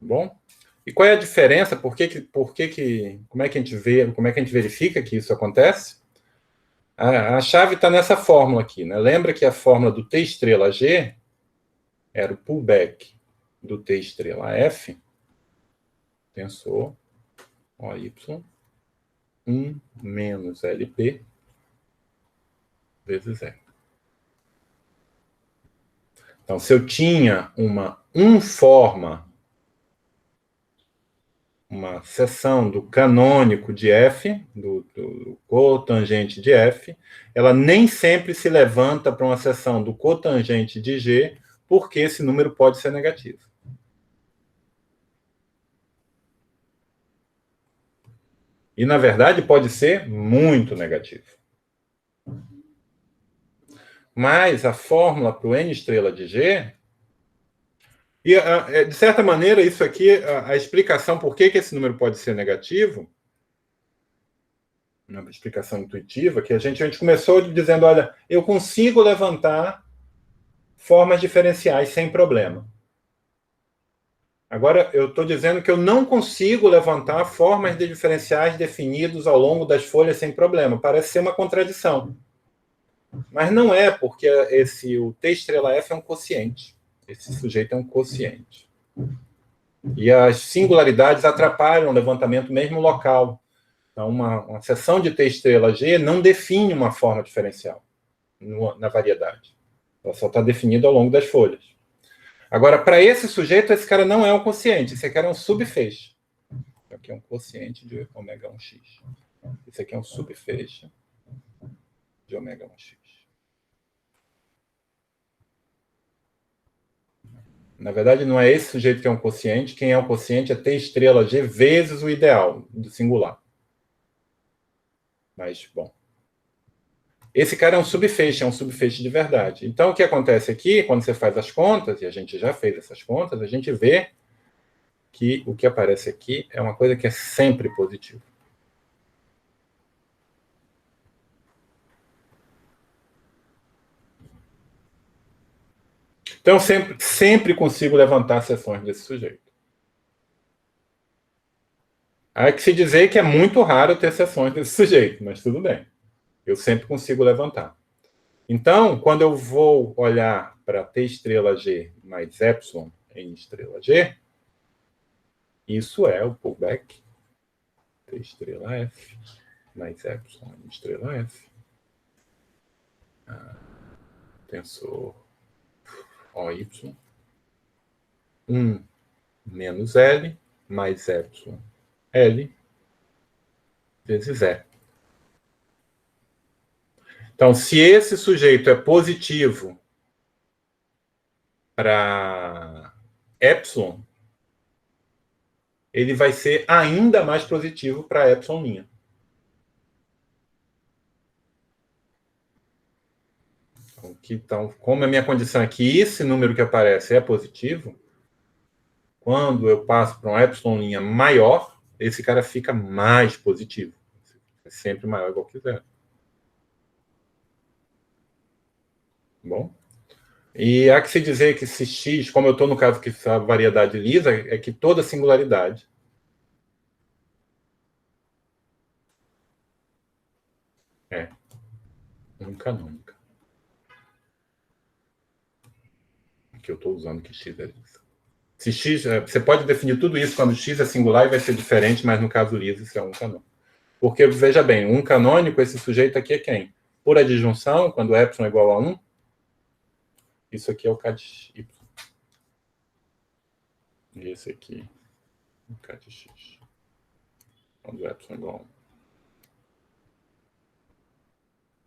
Speaker 1: Bom? E qual é a diferença? Como é que a gente vê, como é que a gente verifica que isso acontece? A chave está nessa fórmula aqui, né? Lembra que a fórmula do T estrela G era o pullback do T estrela F, tensor OY, 1 menos LP vezes R. Então, se eu tinha uma seção do canônico de F, do cotangente de F, ela nem sempre se levanta para uma seção do cotangente de G, porque esse número pode ser negativo. E, na verdade, pode ser muito negativo. Mas a fórmula para o N estrela de G... E, de certa maneira, isso aqui, a explicação por que esse número pode ser negativo, uma explicação intuitiva, que a gente começou dizendo, olha, eu consigo levantar formas diferenciais sem problema. Agora, eu estou dizendo que eu não consigo levantar formas de diferenciais definidos ao longo das folhas sem problema. Parece ser uma contradição. Mas não é, porque o T estrela F é um quociente. Esse sujeito é um quociente. E as singularidades atrapalham o levantamento mesmo local. Então, uma seção de T estrela G não define uma forma diferencial na variedade. Ela só está definida ao longo das folhas. Agora, para esse sujeito, esse cara não é um quociente. Esse aqui é um subfeixe. Isso aqui é um quociente de ômega 1x. Esse aqui é um subfeixe de ômega 1x. Na verdade, não é esse sujeito que é um quociente. Quem é um quociente é T estrela G vezes o ideal do singular. Mas, bom. Esse cara é um subfeixe de verdade. Então, o que acontece aqui, quando você faz as contas, e a gente já fez essas contas, a gente vê que o que aparece aqui é uma coisa que é sempre positiva. Então, sempre consigo levantar seções desse sujeito. Há que se dizer que é muito raro ter seções desse sujeito, mas tudo bem. Eu sempre consigo levantar. Então, quando eu vou olhar para T estrela G mais epsilon N estrela G, isso é o pullback T estrela F mais epsilon N estrela F. Tensor OY. 1 menos L mais epsilon L vezes E. Então, se esse sujeito é positivo para epsilon, ele vai ser ainda mais positivo para epsilon'. Então, como a minha condição é que esse número que aparece é positivo, quando eu passo para um epsilon' maior, esse cara fica mais positivo. É sempre maior ou igual que zero. Bom? E há que se dizer que esse x, como eu estou no caso que essa variedade lisa, é que toda singularidade é canônica. Que eu estou usando que x é lisa. Se x, você pode definir tudo isso quando x é singular e vai ser diferente, mas no caso liso isso é canônico. Porque, veja bem, canônico, esse sujeito aqui é quem? Por adjunção, quando epsilon é igual a 1, isso aqui é o k de y. E esse aqui, o k de x. Quando epsilon é igual a 1.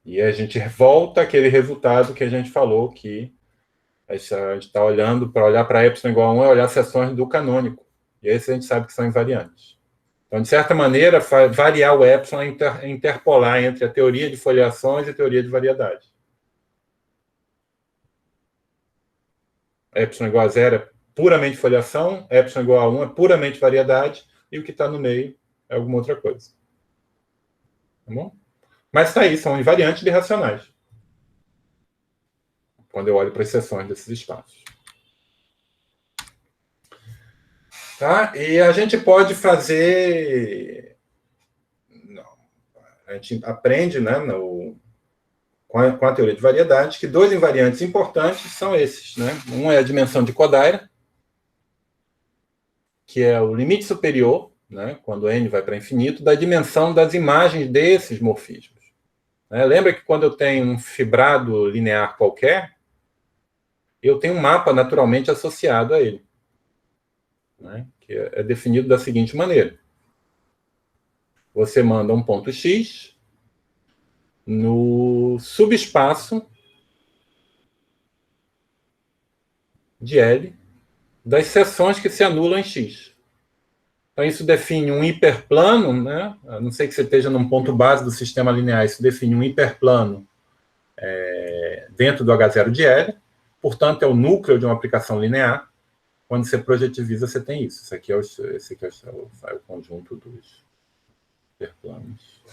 Speaker 1: E a gente volta àquele resultado que a gente falou que a gente está olhando para olhar para epsilon igual a 1 é olhar seções do canônico. E esses a gente sabe que são invariantes. Então, de certa maneira, variar o epsilon é interpolar entre a teoria de foliações e a teoria de variedade. Epsilon igual a 0 é puramente foliação, epsilon igual a 1 é puramente variedade, e o que está no meio é alguma outra coisa. Tá bom? Mas está aí, são invariantes birracionais. Quando eu olho para as seções desses espaços. Tá? E a gente pode fazer... Não. A gente aprende, né, com a teoria de variedade, que dois invariantes importantes são esses. Né? Um é a dimensão de Kodaira, que é o limite superior, né, quando n vai para infinito, da dimensão das imagens desses morfismos. Lembra que quando eu tenho um fibrado linear qualquer, eu tenho um mapa naturalmente associado a ele, né, que é definido da seguinte maneira. Você manda um ponto x no subespaço de L das seções que se anulam em x. Então, isso define um hiperplano, né? A não sei que você esteja num ponto base do sistema linear, isso define um hiperplano dentro do H0 de L, portanto, é o núcleo de uma aplicação linear. Quando você projetiviza, você tem isso. Esse aqui é o conjunto dos hiperplanos.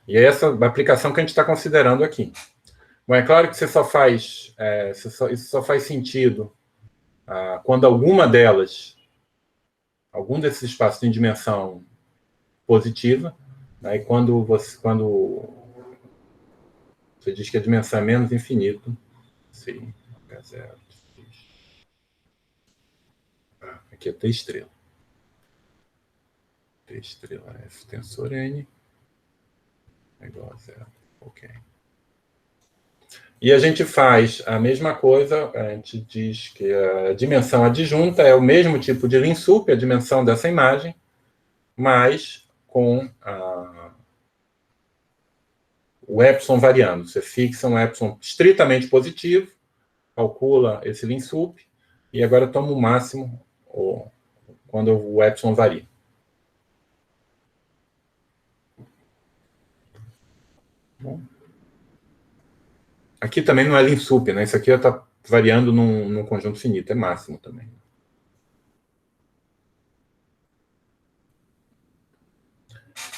Speaker 1: E é essa aplicação que a gente está considerando aqui. Bom, é claro que você só faz, isso só faz sentido quando algum desses espaços tem dimensão positiva, né, e quando você diz que a dimensão é menos infinito, sim, H0. Aqui é T estrela. T estrela F tensor N é igual a 0. Ok. E a gente faz a mesma coisa, a gente diz que a dimensão adjunta é o mesmo tipo de Linsup, a dimensão dessa imagem, mas com o epsilon variando. Você fixa um epsilon estritamente positivo, calcula esse Linsup, e agora toma o máximo quando o epsilon varia. Bom. Aqui também não é Linsup, né? Isso aqui está variando num conjunto finito, é máximo também.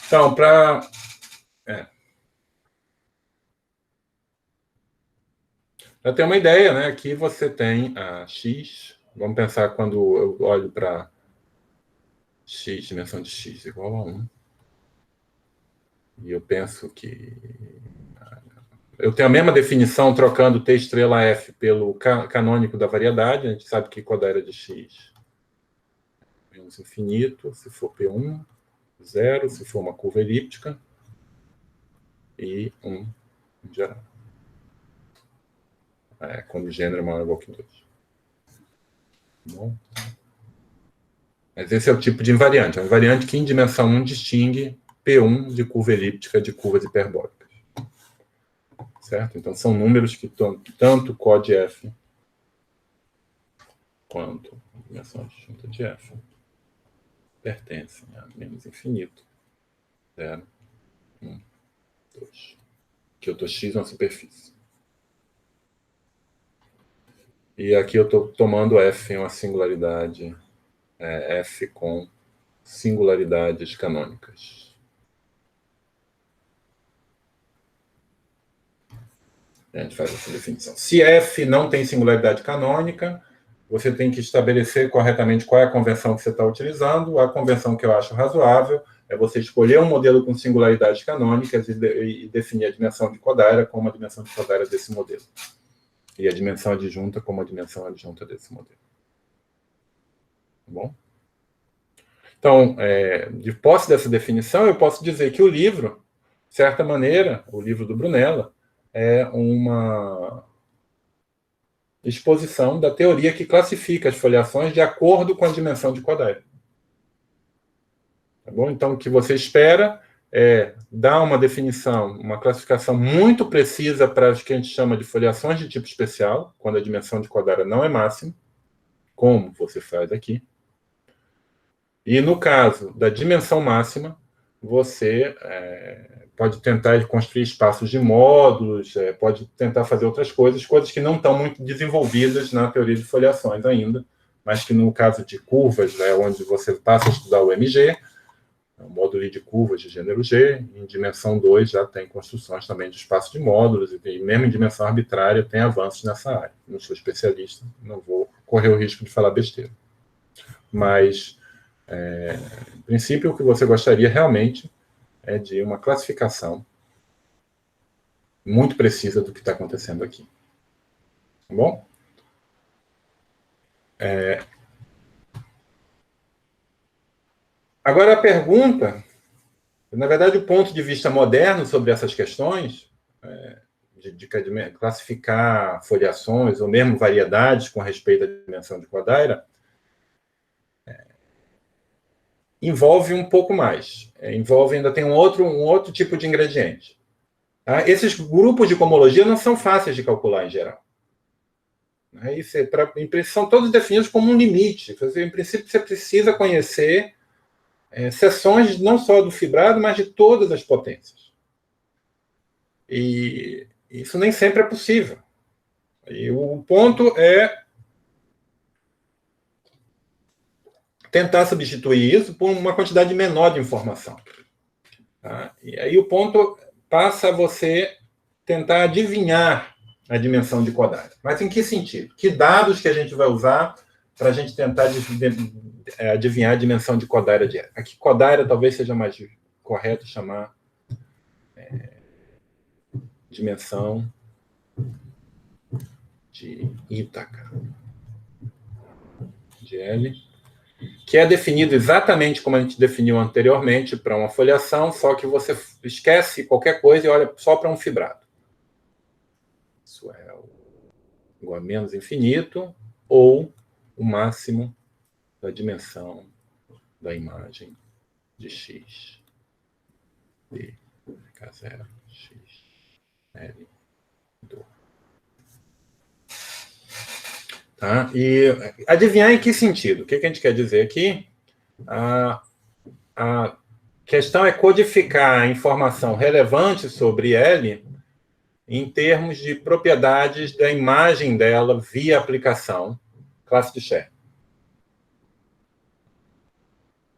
Speaker 1: Então, para ter uma ideia, né? Aqui você tem a x. Vamos pensar quando eu olho para x, dimensão de x igual a 1. E eu penso que eu tenho a mesma definição trocando T estrela F pelo canônico da variedade. A gente sabe que Kodaira de x é menos infinito, se for P1, 0, se for uma curva elíptica, e 1 em geral. Quando o gênero é maior ou igual que 2. Bom. Mas esse é o tipo de invariante. É um invariante que, em dimensão 1, distingue P1 de curva elíptica de curvas hiperbólicas. Certo? Então, são números que tanto COD F quanto a dimensão adjunta de F pertencem a menos infinito. 0, 1, 2. Que eu estou X na superfície. E aqui eu estou tomando F em uma singularidade, F com singularidades canônicas. A gente faz essa definição. Se F não tem singularidade canônica, você tem que estabelecer corretamente qual é a convenção que você está utilizando. A convenção que eu acho razoável é você escolher um modelo com singularidades canônicas e definir a dimensão de Kodaira como a dimensão de Kodaira desse modelo. E a dimensão adjunta como a dimensão adjunta desse modelo. Tá bom? Então, de posse dessa definição, eu posso dizer que o livro, de certa maneira, o livro do Brunella, é uma exposição da teoria que classifica as foliações de acordo com a dimensão de Kodaira. Tá bom? Então, o que você espera é dar uma definição, uma classificação muito precisa para as que a gente chama de foliações de tipo especial, quando a dimensão de Kodaira não é máxima, como você faz aqui. E no caso da dimensão máxima, você pode tentar construir espaços de módulos, pode tentar fazer outras coisas que não estão muito desenvolvidas na teoria de foliações ainda, mas que no caso de curvas, onde você passa a estudar o MG, o módulo de curvas de gênero G, em dimensão 2 já tem construções também de espaço de módulos, e mesmo em dimensão arbitrária tem avanços nessa área. Não sou especialista, não vou correr o risco de falar besteira. Mas, em princípio, o que você gostaria realmente é de uma classificação muito precisa do que está acontecendo aqui. Tá bom? Agora, a pergunta, na verdade, o ponto de vista moderno sobre essas questões, de classificar foliações ou mesmo variedades com respeito à dimensão de Kodaira, envolve um pouco mais. Ainda tem um outro tipo de ingrediente. Tá? Esses grupos de cohomologia não são fáceis de calcular em geral. São todos definidos como um limite. Em princípio, você precisa conhecer seções não só do fibrado, mas de todas as potências. E isso nem sempre é possível. E o ponto é tentar substituir isso por uma quantidade menor de informação. Tá? E aí o ponto passa a você tentar adivinhar a dimensão de Kodaira. Mas em que sentido? Que dados que a gente vai usar para a gente tentar adivinhar a dimensão de Kodaira de F? Aqui, Kodaira talvez seja mais correto chamar dimensão de Ítaca de L, que é definido exatamente como a gente definiu anteriormente para uma foliação, só que você esquece qualquer coisa e olha só para um fibrado. Isso é igual a menos infinito ou o máximo da dimensão da imagem de x de K0 x L do. Tá? E adivinhar em que sentido? O que a gente quer dizer aqui? A questão é codificar a informação relevante sobre L em termos de propriedades da imagem dela via aplicação, classe de Scherr.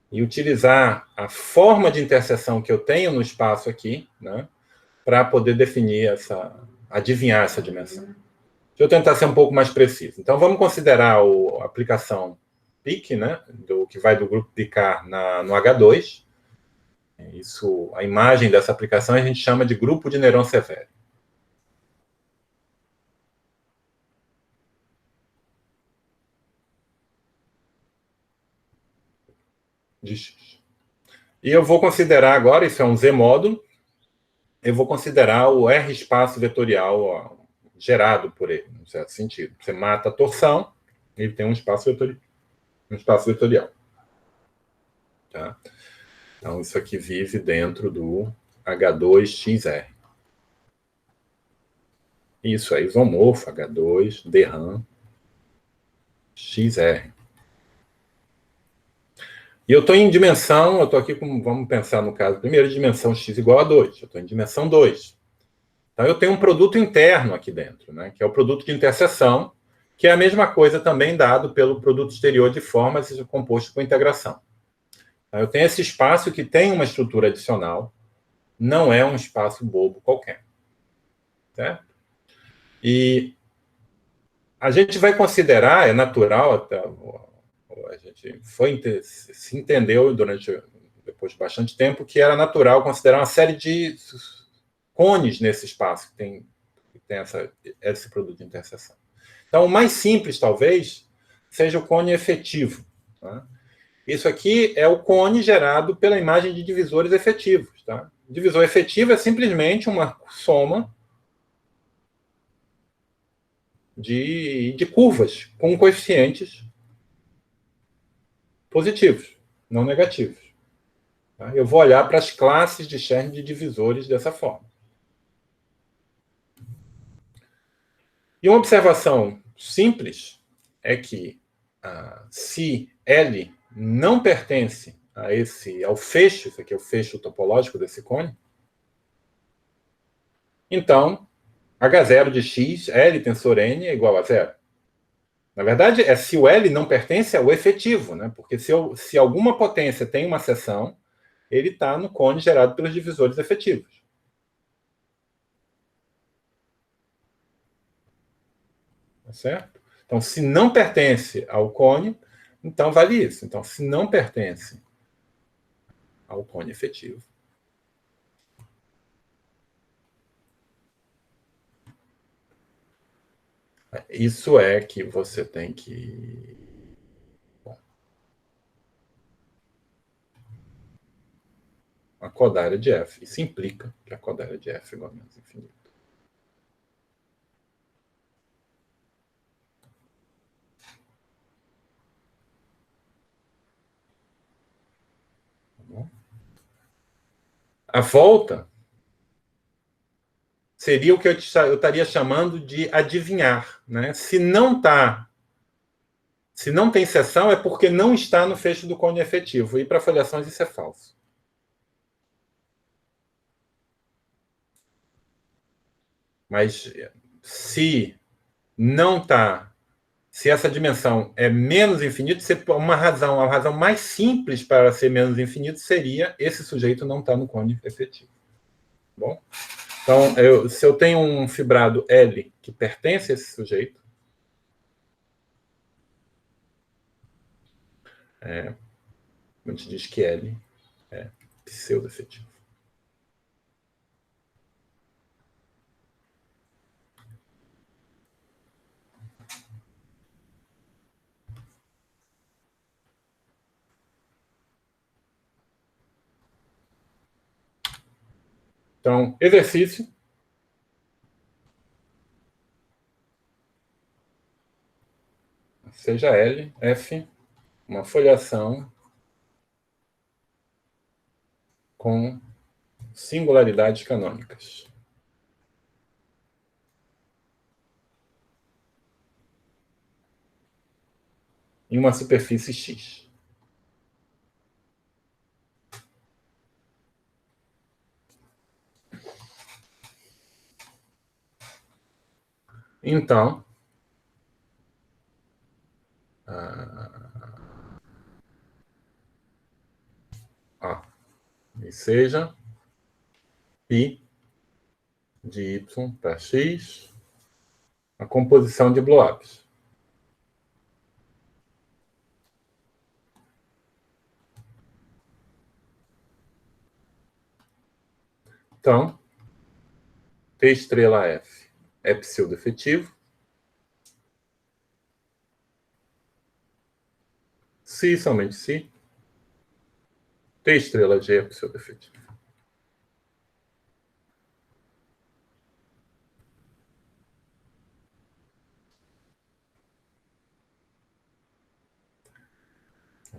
Speaker 1: E utilizar a forma de interseção que eu tenho no espaço aqui, né, para poder adivinhar essa dimensão. Deixa eu tentar ser um pouco mais preciso. Então, vamos considerar a aplicação PIC, né, que vai do grupo Picard no H2. A imagem dessa aplicação a gente chama de grupo de Néron-Severi. De X. E eu vou considerar agora, isso é um Z-módulo, eu vou considerar o R espaço vetorial gerado por ele, no certo sentido. Você mata a torção, ele tem um espaço vetorial.
Speaker 2: Tá? Então, isso aqui vive dentro do H2XR. Isso é isomorfo, H2, DRAM, XR. E eu estou em dimensão, eu estou aqui com, vamos pensar no caso, primeiro dimensão x igual a 2. Eu estou em dimensão 2. Então, eu tenho um produto interno aqui dentro, né, que é o produto de interseção, que é a mesma coisa também dado pelo produto exterior de formas composto por integração. Então, eu tenho esse espaço que tem uma estrutura adicional, não é um espaço bobo qualquer. Certo? E a gente vai considerar, é natural, até, a gente se entendeu depois de bastante tempo, que era natural considerar uma série de cones nesse espaço que tem esse produto de interseção. Então, o mais simples, talvez, seja o cone efetivo. Tá? Isso aqui é o cone gerado pela imagem de divisores efetivos. Tá? Divisor efetivo é simplesmente uma soma de curvas com coeficientes positivos, não negativos. Tá? Eu vou olhar para as classes de Chern de divisores dessa forma. E uma observação simples é que se L não pertence ao fecho, isso aqui é o fecho topológico desse cone, então H0 de x, L tensor N é igual a zero. Na verdade, é se o L não pertence ao efetivo, né? Porque se alguma potência tem uma seção, ele está no cone gerado pelos divisores efetivos. Tá certo? Então, se não pertence ao cone, então vale isso. Então, se não pertence ao cone efetivo, isso é que você tem que... Bom, a codária de F. Isso implica que a codária de F é igual a menos infinito. Tá bom? A volta seria o que eu estaria chamando de adivinhar. Né? Se não tem seção, é porque não está no fecho do cone efetivo. E para foliações isso é falso. Mas se não está, se essa dimensão é menos infinito, a razão mais simples para ser menos infinito seria esse sujeito não estar no cone efetivo. Bom? Então, se eu tenho um fibrado L que pertence a esse sujeito, a gente diz que L é pseudo-efetivo. Então, exercício. Seja L, F, uma foliação com singularidades canônicas. Em uma superfície X. Então, e seja π de y para x a composição de blows. Então, T estrela F é pseudo-efetivo. Se somente se, T estrela G é pseudo-efetivo.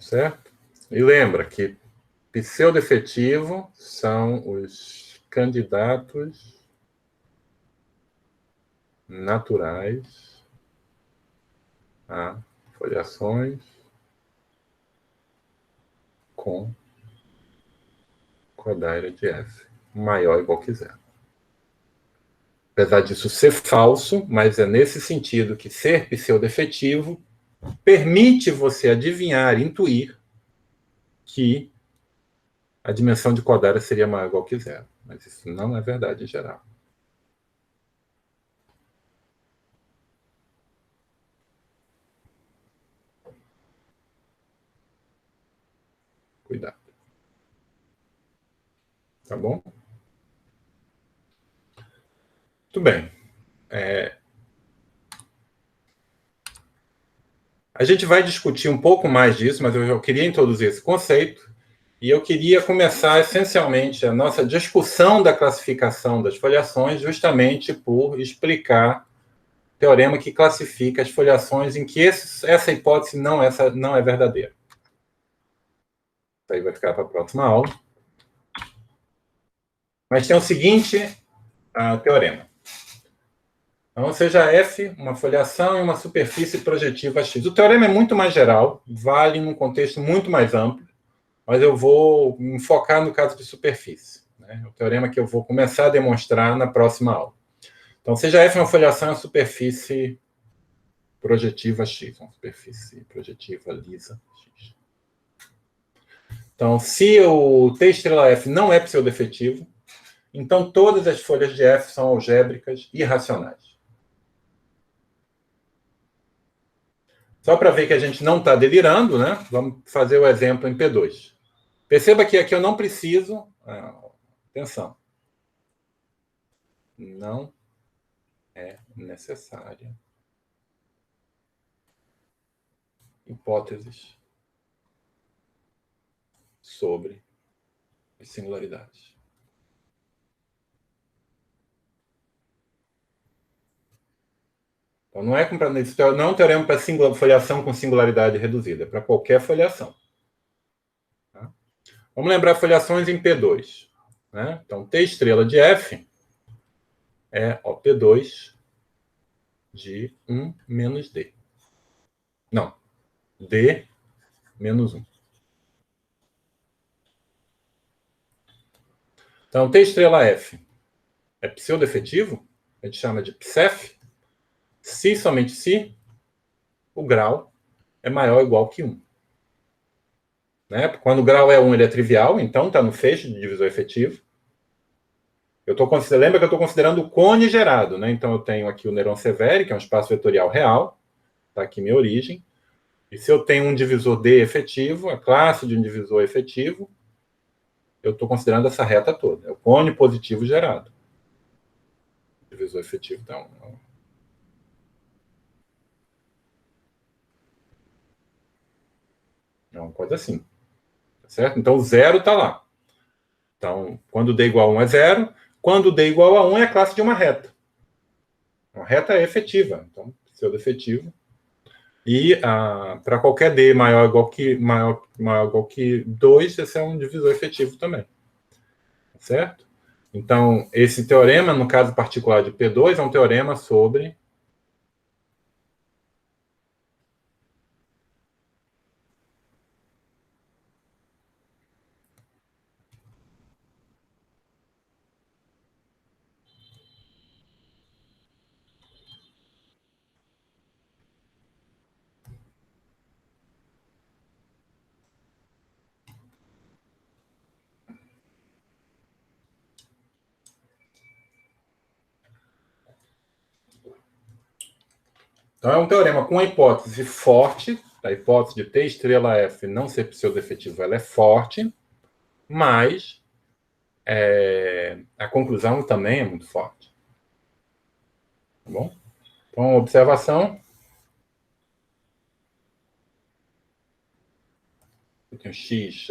Speaker 2: Certo? E lembra que
Speaker 1: pseudo-efetivo são os candidatos naturais a foliações com quadrada de F maior ou igual que zero. Apesar disso ser falso, mas é nesse sentido que ser pseudo-efetivo permite você adivinhar, intuir que a dimensão de quadrada seria maior ou igual que zero. Mas isso não é verdade em geral. Cuidado. Tá bom? Muito bem. A gente vai discutir um pouco mais disso, mas eu queria introduzir esse conceito e eu queria começar essencialmente a nossa discussão da classificação das foliações justamente por explicar o teorema que classifica as foliações em que essa hipótese não é verdadeira. Isso aí vai ficar para a próxima aula. Mas tem o seguinte teorema. Então, seja F uma foliação em uma superfície projetiva X. O teorema é muito mais geral, vale num contexto muito mais amplo, mas eu vou me focar no caso de superfície. Né? O teorema que eu vou começar a demonstrar na próxima aula. Então, seja F uma foliação em uma superfície projetiva X, uma superfície projetiva lisa X. Então, se o T estrela F não é pseudo-efetivo, então todas as folhas de F são algébricas irracionais. Só para ver que a gente não está delirando, né? Vamos fazer o exemplo em P2. Perceba que aqui eu não preciso... atenção. Não é necessária hipóteses sobre as singularidades. Então, não é um teorema para foliação com singularidade reduzida, é para qualquer foliação. Tá? Vamos lembrar foliações em P2. Né? Então, T estrela de F é P2 de 1 menos D. Não, D menos 1. Então, T estrela F é pseudo-efetivo, a gente chama de psef, se somente se o grau é maior ou igual que 1. Né? Quando o grau é 1, ele é trivial, então está no feixe de divisor efetivo. Lembra que eu estou considerando o cone gerado, né? Então eu tenho aqui o Néron Severi, que é um espaço vetorial real, está aqui minha origem. E se eu tenho um divisor D efetivo, a classe de um divisor efetivo, eu estou considerando essa reta toda. É o cone positivo gerado. O divisor efetivo, então. É uma coisa assim. Tá certo? Então o zero está lá. Então, quando D igual a 1 é zero. Quando D igual a 1 é a classe de uma reta. Uma reta é efetiva. Então, pseudo-efetivo. E para qualquer D maior ou igual que 2, esse é um divisor efetivo também. Certo? Então, esse teorema, no caso particular de P2, é um teorema sobre Então, é um teorema com uma hipótese forte, a hipótese de T estrela F não ser pseudo-efetivo, ela é forte, mas a conclusão também é muito forte. Tá bom? Então, observação. Eu tenho X...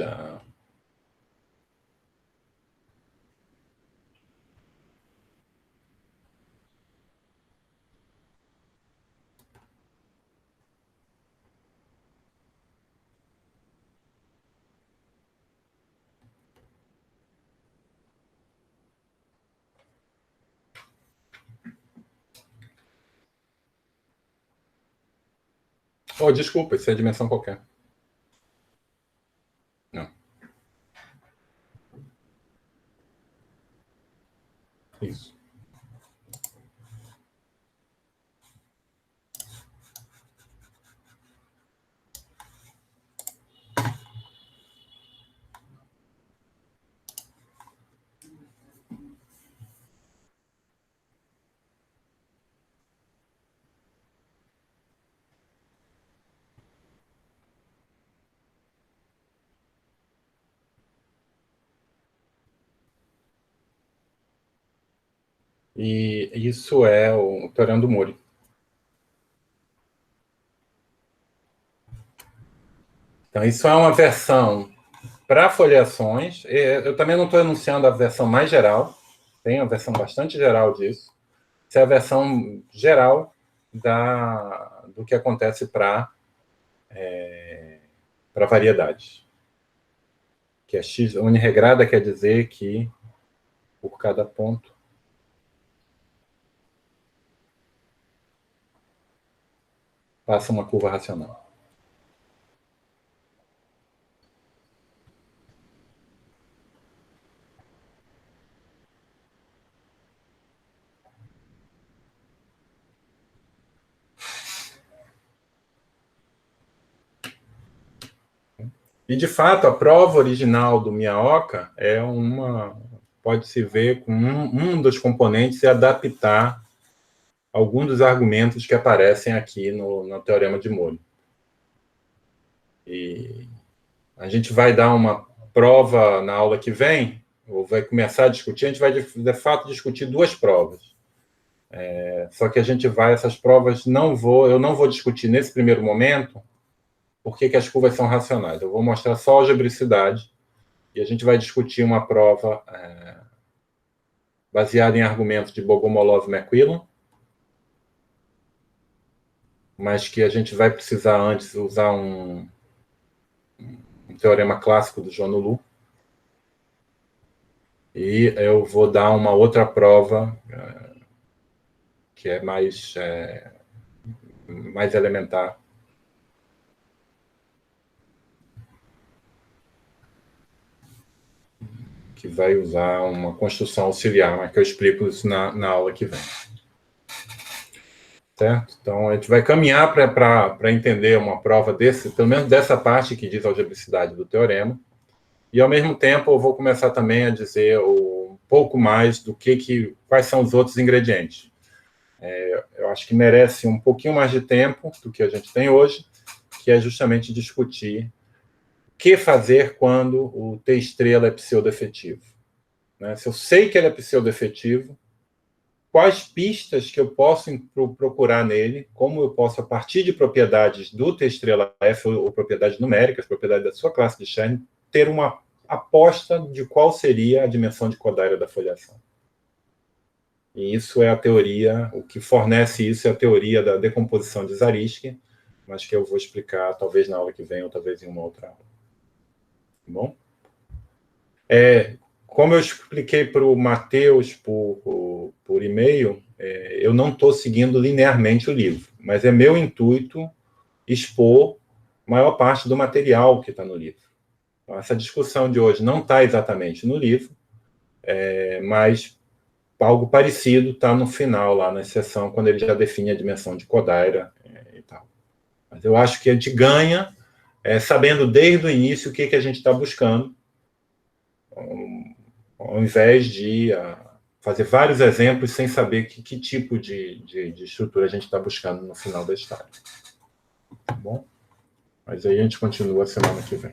Speaker 1: Oh, desculpa, isso é dimensão qualquer. Não. Isso. E isso é o teorema do Mori. Então, isso é uma versão para foliações. Eu também não estou enunciando a versão mais geral, tem uma versão bastante geral disso. Essa é a versão geral do que acontece para variedades. Que é x unirregrada quer dizer que por cada ponto passa uma curva racional. E, de fato, a prova original do Miyaoka pode-se ver com um dos componentes e adaptar alguns dos argumentos que aparecem aqui no Teorema de Mori. E a gente vai dar uma prova na aula que vem, ou vai começar a discutir, a gente vai, de fato, discutir duas provas. Só que essas provas, eu não vou discutir nesse primeiro momento por que as curvas são racionais. Eu vou mostrar só a algebricidade e a gente vai discutir uma prova baseada em argumentos de Bogomolov e McQuillan, mas que a gente vai precisar antes usar um teorema clássico do Jonulu. E eu vou dar uma outra prova que é mais elementar, que vai usar uma construção auxiliar, mas que eu explico isso na aula que vem. Certo? Então, a gente vai caminhar para entender uma prova pelo menos dessa parte que diz a algebricidade do teorema, e, ao mesmo tempo, eu vou começar também a dizer um pouco mais quais são os outros ingredientes. Eu acho que merece um pouquinho mais de tempo do que a gente tem hoje, que é justamente discutir o que fazer quando o T estrela é pseudo-efetivo. Né? Se eu sei que ele é pseudo-efetivo, quais pistas que eu posso procurar nele, como eu posso, a partir de propriedades do T estrela F, ou propriedades numéricas, propriedades da sua classe de Chern, ter uma aposta de qual seria a dimensão de Kodaira da foliação. E isso é a teoria, o que fornece isso é a teoria da decomposição de Zariski, mas que eu vou explicar talvez na aula que vem ou talvez em uma outra aula. Tá bom? Como eu expliquei para o Matheus por e-mail, eu não estou seguindo linearmente o livro, mas é meu intuito expor a maior parte do material que está no livro. Então, essa discussão de hoje não está exatamente no livro, mas algo parecido está no final, lá na seção, quando ele já define a dimensão de Kodaira e tal. Mas eu acho que a gente ganha sabendo desde o início o que a gente está buscando, ao invés de fazer vários exemplos sem saber que tipo de estrutura a gente está buscando no final da história. Tá bom? Mas aí a gente continua semana que vem.